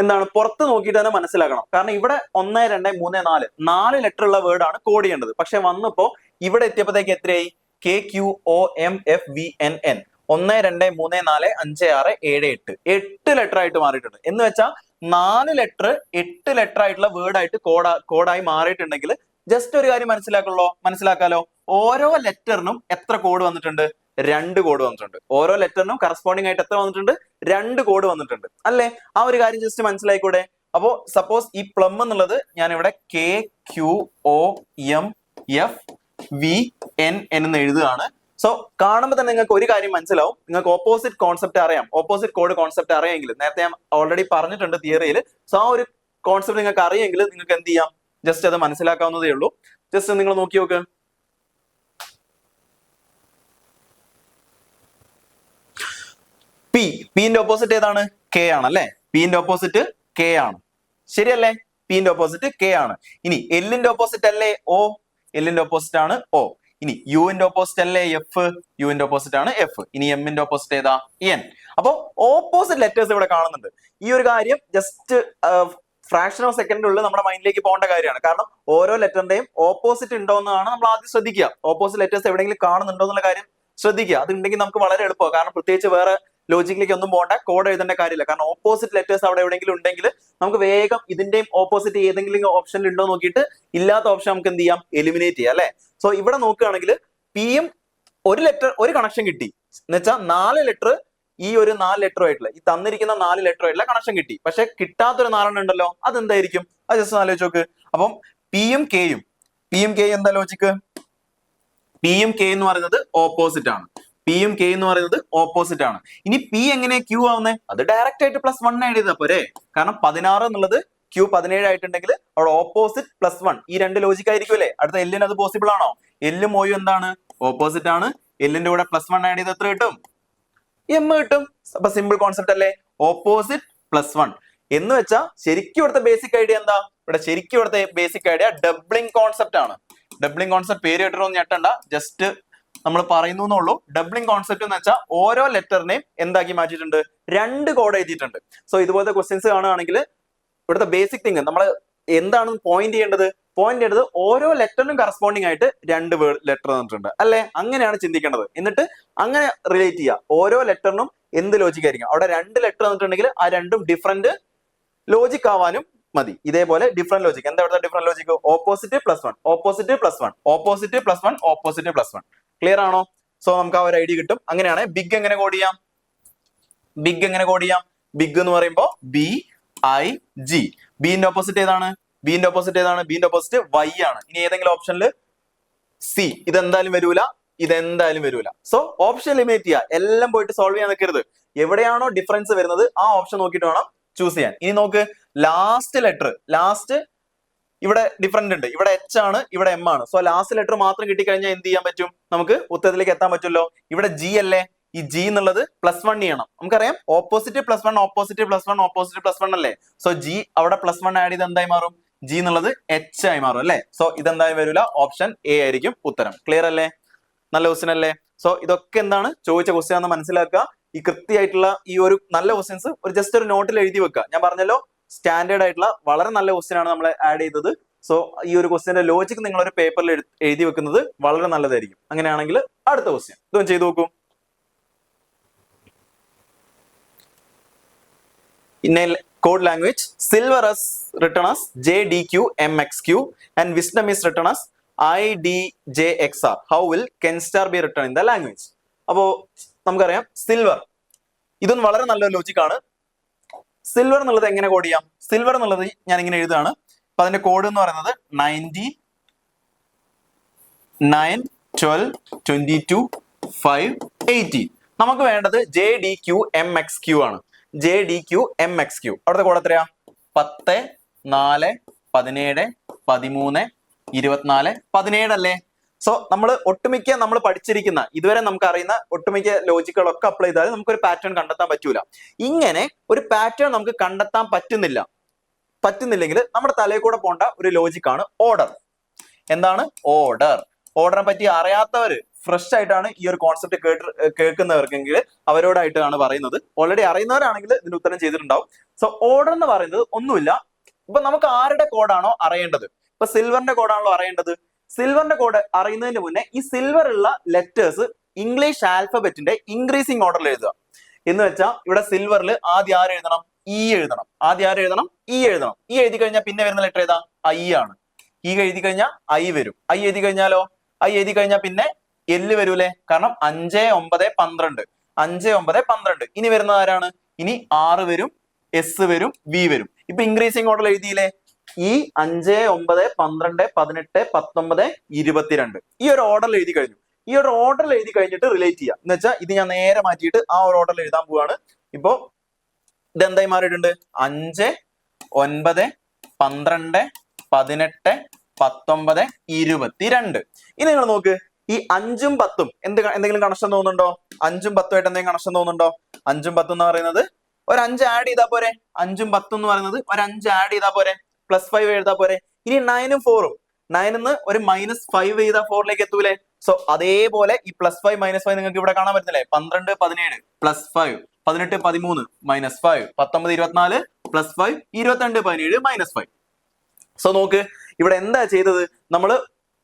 എന്താണ് പുറത്ത് നോക്കിയിട്ട് തന്നെ മനസ്സിലാക്കണം. കാരണം ഇവിടെ 1 2 3 4 ലെറ്റർ ഉള്ള വേർഡ് ആണ് കോഡ് ചെയ്യേണ്ടത്. പക്ഷെ വന്നപ്പോ ഇവിടെ എത്തിയപ്പോഴത്തേക്ക് എത്രയായി? KQOMFVNN 1 2 3 4 5 6 7 8 ലെറ്റർ ആയിട്ട് മാറിയിട്ടുണ്ട്. എന്ന് വെച്ചാൽ 4 ലെറ്റർ 8 ലെറ്റർ ആയിട്ടുള്ള വേർഡ് ആയിട്ട് കോഡായി മാറിയിട്ടുണ്ടെങ്കിൽ ജസ്റ്റ് ഒരു കാര്യം മനസ്സിലാക്കാലോ. ഓരോ ലെറ്ററിനും എത്ര കോഡ് വന്നിട്ടുണ്ട്? 2 കോഡ് വന്നിട്ടുണ്ട്. ഓരോ ലെറ്ററിനും കറസ്പോണ്ടിങ് ആയിട്ട് എത്ര വന്നിട്ടുണ്ട്? 2 കോഡ് വന്നിട്ടുണ്ട് അല്ലേ? ആ ഒരു കാര്യം ജസ്റ്റ് മനസ്സിലായിക്കൂടെ? അപ്പോ സപ്പോസ് ഈ പ്ലം എന്നുള്ളത് ഞാൻ ഇവിടെ KQOMFVNN എന്ന് എഴുതുകയാണ്. സോ കാണുമ്പോൾ തന്നെ നിങ്ങൾക്ക് ഒരു കാര്യം മനസ്സിലാവും. നിങ്ങൾക്ക് ഓപ്പോസിറ്റ് കോൺസെപ്റ്റ് അറിയാം, ഓപ്പോസിറ്റ് കോഡ് കോൺസെപ്റ്റ് അറിയാമെങ്കിൽ, നേരത്തെ ഞാൻ ഓൾറെഡി പറഞ്ഞിട്ടുണ്ട് തിയറിയിൽ. സോ ആ ഒരു കോൺസെപ്റ്റ് നിങ്ങൾക്ക് അറിയെങ്കിൽ നിങ്ങൾക്ക് എന്ത് ചെയ്യാം? ജസ്റ്റ് അത് മനസ്സിലാക്കാവുന്നതേ ഉള്ളൂ. ജസ്റ്റ് നിങ്ങൾ നോക്കി നോക്ക്. പിന്റെ ഓപ്പോസിറ്റ് ഏതാണ്? K ആണല്ലേ? പിന്റെ ഓപ്പോസിറ്റ് K ആണ്, ശരിയല്ലേ? പിന്റെ ഓപ്പോസിറ്റ് K ആണ്. ഇനി എല്ലിന്റെ ഓപ്പോസിറ്റ് അല്ലേ O? എല്ലിന്റെ ഓപ്പോസിറ്റ് ആണ് O. ഇനി യുവിന്റെ ഓപ്പോസിറ്റ് അല്ലേ F? യുവിന്റെ ഓപ്പോസിറ്റ് ആണ് F. ഇനി എമ്മിന്റെ ഓപ്പോസിറ്റ് ഏതാ? N. അപ്പോ ഓപ്പോസിറ്റ് ലെറ്റേഴ്സ് ഇവിടെ കാണുന്നുണ്ട്. ഈ ഒരു കാര്യം ജസ്റ്റ് ഫ്രാക്ഷൻ ഓഫ് സെക്കൻഡിനുള്ളിൽ നമ്മുടെ മൈൻഡിലേക്ക് പോകേണ്ട കാര്യമാണ്. കാരണം ഓരോ ലെറ്ററിന്റെയും ഓപ്പോസിറ്റ് ഉണ്ടോ എന്നാണ് നമ്മൾ ആദ്യം ശ്രദ്ധിക്കുക. ഓപ്പോസിറ്റ് ലെറ്റേഴ്സ് എവിടെയെങ്കിലും കാണുന്നുണ്ടോ എന്നുള്ള കാര്യം ശ്രദ്ധിക്കുക. അത് ഉണ്ടെങ്കിൽ നമുക്ക് വളരെ എളുപ്പമാണ്. കാരണം പ്രത്യേകിച്ച് വേറെ ലോജിക്കിലേക്ക് ഒന്നും പോകണ്ട, കോഡ് എഴുതേണ്ട കാര്യമില്ല. കാരണം ഓപ്പോസിറ്റ് ലെറ്റേഴ്സ് അവിടെ എവിടെയെങ്കിലും ഉണ്ടെങ്കിൽ നമുക്ക് വേഗം ഇതിന്റെയും ഓപ്പോസിറ്റ് ഏതെങ്കിലും ഓപ്ഷനിൽ ഉണ്ടോ നോക്കിയിട്ട് ഇല്ലാത്ത ഓപ്ഷൻ നമുക്ക് എന്ത് ചെയ്യാം? എലിമിനേറ്റ് ചെയ്യാം അല്ലെ? സോ ഇവിടെ നോക്കുകയാണെങ്കിൽ പിയും ഒരു ലെറ്റർ ഒരു കണക്ഷൻ കിട്ടി എന്ന് വെച്ചാൽ 4 ലെറ്റർ ഈ ഒരു 4 ലെറ്റർ ആയിട്ടുള്ള ഈ തന്നിരിക്കുന്ന 4 ലെറ്റർ ആയിട്ടുള്ള കണക്ഷൻ കിട്ടി. പക്ഷെ കിട്ടാത്തൊരു 4 ഉണ്ടല്ലോ, അതെന്തായിരിക്കും? അത് ജസ്റ്റ് ആലോചിച്ച് നോക്ക്. അപ്പം പിയും കെയും എന്താ ലോജിക്ക്? പിയും കെ എന്ന് പറയുന്നത് ഓപ്പോസിറ്റ് ആണ്. പിയും കെ എന്ന് പറയുന്നത് ഓപ്പോസിറ്റ് ആണ്. ഇനി പി എങ്ങനെ ക്യൂ ആവുന്നത്? അത് ഡയറക്റ്റ് ആയിട്ട് +1 ആഡ് ചെയ്താൽ പോരെ. കാരണം 16 എന്നുള്ളത് Q 17 ആയിട്ടുണ്ടെങ്കിൽ അവിടെ ഓപ്പോസിറ്റ് +1 ഈ 2 ലോജിക് ആയിരിക്കും അല്ലേ? അടുത്ത എല്ലിന് അത് പോസിബിൾ ആണോ? എല്ലും ഓയും എന്താണ്? ഓപ്പോസിറ്റ് ആണ്. എല്ലിന്റെ കൂടെ +1 ആഡ് ചെയ്ത് എത്ര കിട്ടും? M കിട്ടും. അപ്പൊ സിമ്പിൾ കോൺസെപ്റ്റ് അല്ലേ? ഓപ്പോസിറ്റ് +1 എന്ന് വെച്ചാൽ ശരിക്കും ഇവിടുത്തെ ബേസിക് ഐഡിയ എന്താ? ശരിക്കും ഇവിടുത്തെ ബേസിക് ഐഡിയ ഡബ്ലിംഗ് കോൺസെപ്റ്റ് ആണ്. ഡബ്ലിംഗ് കോൺസെപ്റ്റ് പേര് കേട്ടിട്ടൊന്നും ഞെട്ടണ്ട, ജസ്റ്റ് നമ്മൾ പറയുന്നു എന്നുള്ളൂ. ഡബ്ലിംഗ് കോൺസെപ്റ്റ് എന്ന് വെച്ചാൽ ഓരോ ലെറ്ററിനെയും എന്താക്കി മാറ്റിയിട്ടുണ്ട്? 2 കോഡ് എഴുതിയിട്ടുണ്ട്. സോ ഇതുപോലത്തെ ക്വസ്റ്റ്യൻസ് കാണുകയാണെങ്കിൽ ഇവിടുത്തെ ബേസിക് തിങ് നമ്മൾ എന്താണ് പോയിന്റ് ചെയ്യേണ്ടത്? ഓരോ ലെറ്ററിനും കറസ്പോണ്ടിങ് ആയിട്ട് 2 ലെറ്റർ തന്നിട്ടുണ്ട് അല്ലെ? അങ്ങനെയാണ് ചിന്തിക്കേണ്ടത്. എന്നിട്ട് അങ്ങനെ റിലേറ്റ് ചെയ്യുക. ഓരോ ലെറ്ററിനും എന്ത് ലോജിക് ആയിരിക്കും? അവിടെ 2 ലെറ്റർ തന്നിട്ടുണ്ടെങ്കിൽ ആ രണ്ടും ഡിഫറെന്റ് ലോജിക് ആവാനും മതി. ഇതേപോലെ ഡിഫറെന്റ് ലോജിക്. എന്താ ഇവിടുത്തെ different logic? Opposite +1 opposite +1 opposite +1 opposite +1. Clear ആണോ? സോ നമുക്ക് ആ ഒരു ഐഡിയ കിട്ടും. അങ്ങനെയാണ് ബിഗ് എങ്ങനെ കോഡ് ചെയ്യാം? ബിഗ് എന്ന് പറയുമ്പോൾ BIG. ബിന്റെ ഓപ്പോസിറ്റ് ഏതാണ്? ബിന്റെ ഓപ്പോസിറ്റ് Y ആണ്. ഇനി ഏതെങ്കിലും ഓപ്ഷനിൽ C. ഇതെന്തായാലും വരൂല. സോ ഓപ്ഷൻ എലിമിനേറ്റ് ചെയ്യുക. എല്ലാം പോയിട്ട് സോൾവ് ചെയ്യാൻ നിൽക്കരുത്. എവിടെയാണോ ഡിഫറൻസ് വരുന്നത് ആ ഓപ്ഷൻ നോക്കിയിട്ട് വേണം ചൂസ് ചെയ്യാൻ. ഇനി നോക്ക്, ലാസ്റ്റ് ഇവിടെ ഡിഫറെന്റ് ഉണ്ട്. ഇവിടെ H ആണ്, ഇവിടെ M ആണ്. സോ ലാസ്റ്റ് ലെറ്റർ മാത്രം കിട്ടിക്കഴിഞ്ഞാൽ എന്ത് ചെയ്യാൻ പറ്റും? നമുക്ക് ഉത്തരത്തിലേക്ക് എത്താൻ പറ്റുമല്ലോ. ഇവിടെ G അല്ലേ? ഈ G എന്നുള്ളത് +1 ചെയ്യണം. നമുക്കറിയാം ഓപ്പോസിറ്റ് +1 അല്ലേ? സോ G അവിടെ +1 ആഡ് ചെയ്ത് എന്തായി മാറും? G എന്നുള്ളത് H ആയി മാറും അല്ലേ? സോ ഇതെന്തായാലും വരില്ല, ഓപ്ഷൻ A ആയിരിക്കും ഉത്തരം. ക്ലിയർ അല്ലേ? നല്ല ക്വസ്റ്റ്യൻ അല്ലേ? സോ ഇതൊക്കെ എന്താണ് ചോദിച്ച ക്വസ്റ്റ്യൻ എന്ന് മനസ്സിലാക്കുക. ഈ കൃത്യമായിട്ടുള്ള ഈ ഒരു നല്ല ക്വസ്റ്റ്യൻസ് ജസ്റ്റ് ഒരു നോട്ടിൽ എഴുതി വെക്കുക. ഞാൻ പറഞ്ഞല്ലോ സ്റ്റാൻഡേർഡ് ആയിട്ടുള്ള വളരെ നല്ല ക്വസ്റ്റ്യൻ ആണ് നമ്മൾ ആഡ് ചെയ്തത്. സോ ഈ ഒരു ക്വസ്റ്റ്യന്റെ ലോജിക് നിങ്ങൾ ഒരു പേപ്പറിൽ എഴുതി വെക്കുന്നത് വളരെ നല്ലതായിരിക്കും. അങ്ങനെയാണെങ്കിൽ അടുത്ത ക്വസ്റ്റ്യൻ ഇതൊന്ന് ചെയ്തു നോക്കൂ. In a code language, silver is written as JDQMXQ and wisdom is written as IDJXR. How will Kenstar be written in the language? അപ്പോ നമുക്കറിയാം സിൽവർ, ഇതൊന്നും വളരെ നല്ലൊരു ലോജിക് ആണ്. സിൽവർ എന്നുള്ളത് എങ്ങനെ കോഡ് ചെയ്യാം? സിൽവർ എന്നുള്ളത് ഞാൻ ഇങ്ങനെ എഴുതുകയാണ്. അപ്പൊ അതിന്റെ കോഡ് എന്ന് പറയുന്നത് 90 9, 12, 22, 5, 18. നമുക്ക് വേണ്ടത് JDQMXQ ആണ്. JDQMXQ. അവിടുത്തെ കോഡ് എത്രയാ? 10, 4, 17, 13, 24, 17 അല്ലേ? സോ ഒട്ടുമിക്ക നമ്മൾ പഠിച്ചിരിക്കുന്ന ഇതുവരെ നമുക്ക് അറിയുന്ന ഒട്ടുമിക്ക ലോജിക്കുകളൊക്കെ അപ്ലൈ ചെയ്താൽ നമുക്കൊരു പാറ്റേൺ കണ്ടെത്താൻ പറ്റൂല. ഇങ്ങനെ ഒരു പാറ്റേൺ നമുക്ക് കണ്ടെത്താൻ പറ്റുന്നില്ലെങ്കിൽ നമ്മുടെ തലയിൽ കൂടെ പോണ്ട ഒരു ലോജിക്കാണ് ഓർഡർ. എന്താണ് ഓർഡർ? ഓർഡറിനെ പറ്റി അറിയാത്തവര് ഫ്രഷ് ആയിട്ടാണ് ഈ ഒരു കോൺസെപ്റ്റ് കേൾക്കുന്നവർക്കെങ്കിൽ അവരോടായിട്ടാണ് പറയുന്നത്. ഓൾറെഡി അറിയുന്നവരാണെങ്കിൽ ഇതിന് ഉത്തരം ചെയ്തിട്ടുണ്ടാവും. സോ ഓർഡർ എന്ന് പറയുന്നത് ഒന്നുമില്ല. ഇപ്പൊ നമുക്ക് ആരുടെ കോഡാണോ അറിയേണ്ടത്, ഇപ്പൊ സിൽവറിന്റെ കോഡാണല്ലോ അറിയേണ്ടത്. സിൽവറിന്റെ കോഡ് അറിയുന്നതിന് മുന്നേ ഈ സിൽവർ ഉള്ള ലെറ്റേഴ്സ് ഇംഗ്ലീഷ് ആൽഫബറ്റിന്റെ ഇൻക്രീസിങ് ഓർഡറിൽ എഴുതുക. എന്ന് വെച്ചാൽ ഇവിടെ സിൽവറിൽ ആദ്യം ആര് എഴുതണം? ഇ എഴുതണം. ആദ്യം ആര് എഴുതണം? ഇ എഴുതണം. ഇ എഴുതി കഴിഞ്ഞാൽ പിന്നെ വരുന്ന ലെറ്റർ ഏതാ? ഐ ആണ്. ഇ എഴുതി കഴിഞ്ഞാൽ ഐ വരും. ഐ എഴുതി കഴിഞ്ഞാലോ? ഐ എഴുതി കഴിഞ്ഞാൽ പിന്നെ എല്ല് വരൂലേ? കാരണം 5, 9, 12. 5, 9, 12. ഇനി വരുന്നത് ആരാണ്? ഇനി ആറ് വരും, എസ് വരും, വി വരും. ഇപ്പൊ ഇൻക്രീസിങ് ഓർഡർ എഴുതിയില്ലേ? ഈ 5, 9, 12, 18, 19, 22 ഈ ഒരു ഓർഡറിൽ എഴുതി കഴിഞ്ഞു. ഈ ഒരു ഓർഡറിൽ എഴുതി കഴിഞ്ഞിട്ട് റിലേറ്റ് ചെയ്യാം. എന്ന് വെച്ചാൽ ഇത് ഞാൻ നേരെ മാറ്റിയിട്ട് ആ ഒരു ഓർഡറിൽ എഴുതാൻ പോവാണ്. ഇപ്പോ ഇതെന്തായി മാറിയിട്ടുണ്ട്? 5, 9, 12, 18, 19, 22. ഇനി നിങ്ങൾ നോക്ക്, ഈ 5ഉം 10ഉം എന്തെങ്കിലും കണക്ഷൻ തോന്നുന്നുണ്ടോ? 5ഉം 10ഉം ആയിട്ട് എന്തെങ്കിലും കണക്ഷൻ തോന്നുന്നുണ്ടോ? 5ഉം 10 എന്ന് പറയുന്നത് ഒരു 5 ആഡ് ചെയ്താൽ പോരെ? 5ഉം 10 എന്ന് പറയുന്നത് ഒരു 5 ആഡ് ചെയ്താൽ പോരെ? +5 എഴുതാ പോരെ? ഇനി 9ഉം 4ഉം 9ന്ന് ഒരു -5 ചെയ്താൽ 4ലേക്ക് എത്തൂലേ? സോ അതേപോലെ ഈ +5 -5 നിങ്ങൾക്ക് ഇവിടെ കാണാൻ പറ്റുന്നില്ലേ? 12, 17 +5, 18, 13 -5, 19, 24 +5, 22, 17 -5. സോ നോക്ക്, ഇവിടെ എന്താ ചെയ്തത്? നമ്മൾ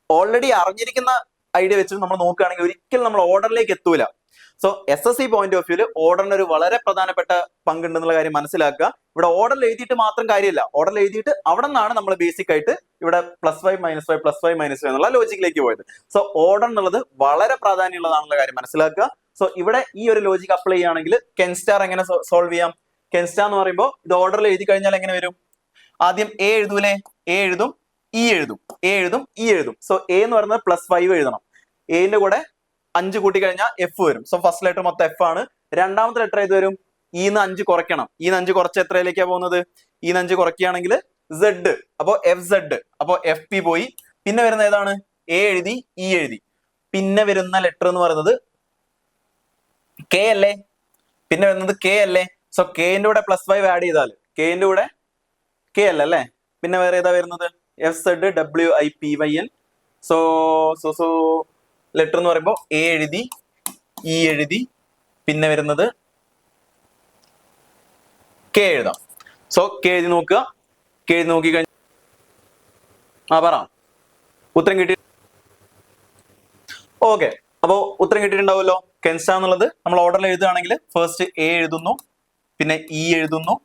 ഓൾറെഡി അറിഞ്ഞിരിക്കുന്ന ഐഡിയ വെച്ച് നമ്മൾ നോക്കുകയാണെങ്കിൽ ഒരിക്കലും നമ്മൾ ഓർഡറിലേക്ക് എത്തൂല. സോ SSC പോയിന്റ് ഓഫ് വ്യൂല് ഓർഡറിന് ഒരു വളരെ പ്രധാനപ്പെട്ട പങ്കുണ്ടെന്നുള്ള കാര്യം മനസ്സിലാക്കുക. ഇവിടെ ഓർഡറിൽ എഴുതിയിട്ട് മാത്രം കാര്യമില്ല. ഓർഡറിൽ എഴുതിയിട്ട് അവിടെ നിന്നാണ് നമ്മൾ ബേസിക് ആയിട്ട് ഇവിടെ +5 -5 +5 -5 എന്നുള്ള ലോജിക്കിലേക്ക് പോയത്. സോ ഓർഡർ എന്നുള്ളത് വളരെ പ്രാധാന്യമുള്ളതാണെന്നുള്ള കാര്യം മനസ്സിലാക്കുക. സോ ഇവിടെ ഈ ഒരു ലോജിക് അപ്ലൈ ചെയ്യുകയാണെങ്കിൽ കെൻ സ്റ്റാർ എങ്ങനെ സോൾവ് ചെയ്യാം? കെൻ സ്റ്റാർ എന്ന് പറയുമ്പോൾ ഇത് ഓർഡറിൽ എഴുതി കഴിഞ്ഞാൽ എങ്ങനെ വരും? ആദ്യം എ എഴുതൂലേ? എ എഴുതും, ഇ എഴുതും, എ എഴുതും, ഇ എഴുതും. സോ എ എന്ന് പറയുന്നത് +5 എഴുതണം. എന്റെ കൂടെ 5 കൂട്ടി കഴിഞ്ഞാൽ എഫ് വരും. സോ ഫസ്റ്റ് ലെറ്റർ മൊത്തം എഫ് ആണ്. രണ്ടാമത്തെ ലെറ്റർ ഏത് വരും? ഇന്ന് 5 കുറയ്ക്കണം. ഇന്ന് 5 കുറച്ച് എത്രയിലേക്കാണ് പോകുന്നത്? ഇന്ന് 5 കുറയ്ക്കുകയാണെങ്കിൽ സെഡ്. അപ്പോ എഫ് സെഡ്. അപ്പോ എഫ് പി പോയി. പിന്നെ വരുന്ന ഏതാണ്? എ എഴുതി, ഇ എഴുതി. പിന്നെ വരുന്ന ലെറ്റർ എന്ന് പറയുന്നത് കെ അല്ലേ? പിന്നെ വരുന്നത് കെ അല്ലേ? സോ കെന്റെ കൂടെ +5 ആഡ് ചെയ്താൽ കെന്റെ കൂടെ കെ അല്ലേ? പിന്നെ വേറെ ഏതാ വരുന്നത്? F Z WIPYN. So letter എന്ന് പറയുമ്പോൾ എ എഴുതി, ഇ എഴുതി, പിന്നെ വരുന്നത് കെ എഴുതാം. സോ കെ എഴുതി നോക്കുക. കെ എഴുതി നോക്കി കഴിഞ്ഞാൽ പറ ഉത്തരം കിട്ടി. ഓക്കെ, അപ്പോ ഉത്തരം കിട്ടിയിട്ടുണ്ടാവുമല്ലോ. കെൻ സ്റ്റാർ എന്നുള്ളത് നമ്മൾ ഓർഡറിൽ എഴുതുകയാണെങ്കിൽ ഫസ്റ്റ് എ എഴുതുന്നു, പിന്നെ ഇ എഴുതുന്നു,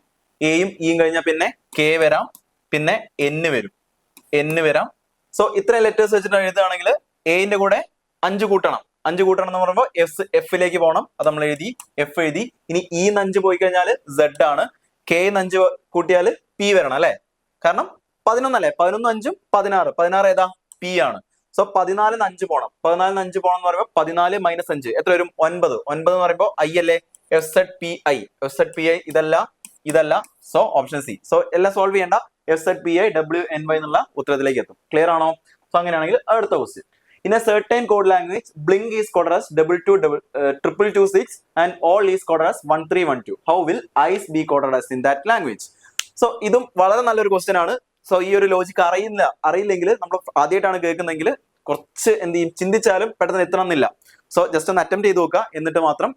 എയും ഇയും കഴിഞ്ഞാൽ പിന്നെ കെ വരാം, പിന്നെ എൻ വരും, എൻ വരാം. സോ ഇത്രയും ലെറ്റേഴ്സ് വെച്ചിട്ട് എഴുതുകയാണെങ്കിൽ എന്റെ കൂടെ 5 കൂട്ടണം. 5 കൂട്ടണം എന്ന് പറയുമ്പോൾ എഫിലേക്ക് പോകണം. അത് നമ്മൾ എഴുതി, എഫ് എഴുതി. ഇനി ഇന്ന് 5 പോയി കഴിഞ്ഞാൽ സെഡ് ആണ്. കെന്ന് 5 കൂട്ടിയാൽ പി വരണം അല്ലെ? കാരണം 11 അല്ലേ? 11 5ഉം 16. 16 ഏതാ? പി ആണ്. സോ 14ന് 5 പോകണം. 14ന് 5 പോകണം എന്ന് പറയുമ്പോൾ 14 - 5 എത്ര വരും? 9. 9 എന്ന് പറയുമ്പോൾ ഐ അല്ലേ? FZPI. FZPI ഇതല്ല. So option C. സോ എല്ലാം സോൾവ് ചെയ്യേണ്ട. FZPI WNY എന്നുള്ള ഉത്തരത്തിലേക്ക് എത്തും. ക്ലിയർ ആണോ? സോ അങ്ങനെയാണെങ്കിൽ അടുത്ത question. In a certain code language, Blink is coded as 2226 and all is coded as 1312. How will ICE be coded as in that language? So ഇതും വളരെ നല്ലൊരു ക്വസ്റ്റ്യൻ ആണ്. സോ ഈ ഒരു ലോജിക്ക് അറിയില്ലെങ്കിൽ നമ്മൾ ആദ്യമായിട്ടാണ് കേൾക്കുന്നതെങ്കിൽ കുറച്ച് എന്ത് ചെയ്യും, ചിന്തിച്ചാലും പെട്ടെന്ന് എത്തണമെന്നില്ല. സോ ജസ്റ്റ് ഒന്ന് അറ്റംപ്റ്റ് ചെയ്ത് നോക്കുക, എന്നിട്ട് മാത്രം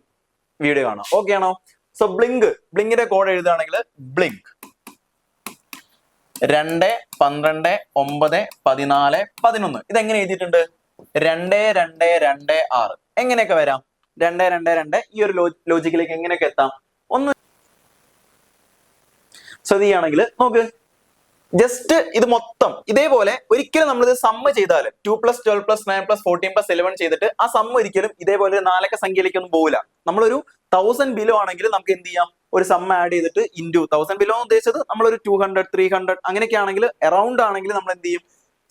വീഡിയോ കാണാം. ഓക്കെ ആണോ? സോ ബ്ലിങ്കിന്റെ കോഡ് എഴുതുകയാണെങ്കിൽ ബ്ലിങ്ക് 2, 12, 9, 14, 11. ഇതെങ്ങനെ എഴുതിയിട്ടുണ്ട്? 2, 2, 2, 6. എങ്ങനെയൊക്കെ വരാം? 2, 2, 2 ഈ ഒരു ലോജിക്കിലേക്ക് എങ്ങനെയൊക്കെ എത്താം? ഒന്ന് ശ്രദ്ധിക്കുകയാണെങ്കിൽ നോക്ക്, ജസ്റ്റ് ഇത് മൊത്തം ഇതേപോലെ ഒരിക്കലും നമ്മളിത് സമ്മ് ചെയ്താൽ 2 + 12 + 9 + 14 + 11 ചെയ്തിട്ട് ആ സമ്മ് ഒരിക്കലും ഇതേപോലെ 4 സംഖ്യയിലേക്കൊന്നും പോകില്ല. നമ്മളൊരു 1000 ബിലോ ആണെങ്കിൽ നമുക്ക് എന്ത് ചെയ്യാം? ഒരു സമ്മ് ആഡ് ചെയ്തിട്ട് ഇൻറ്റു 1000 ബിലോ ഉദ്ദേശിച്ചത് നമ്മളൊരു 200, 300 അങ്ങനെയൊക്കെ ആണെങ്കിൽ അറൗണ്ട് ആണെങ്കിൽ നമ്മൾ എന്ത് ചെയ്യും?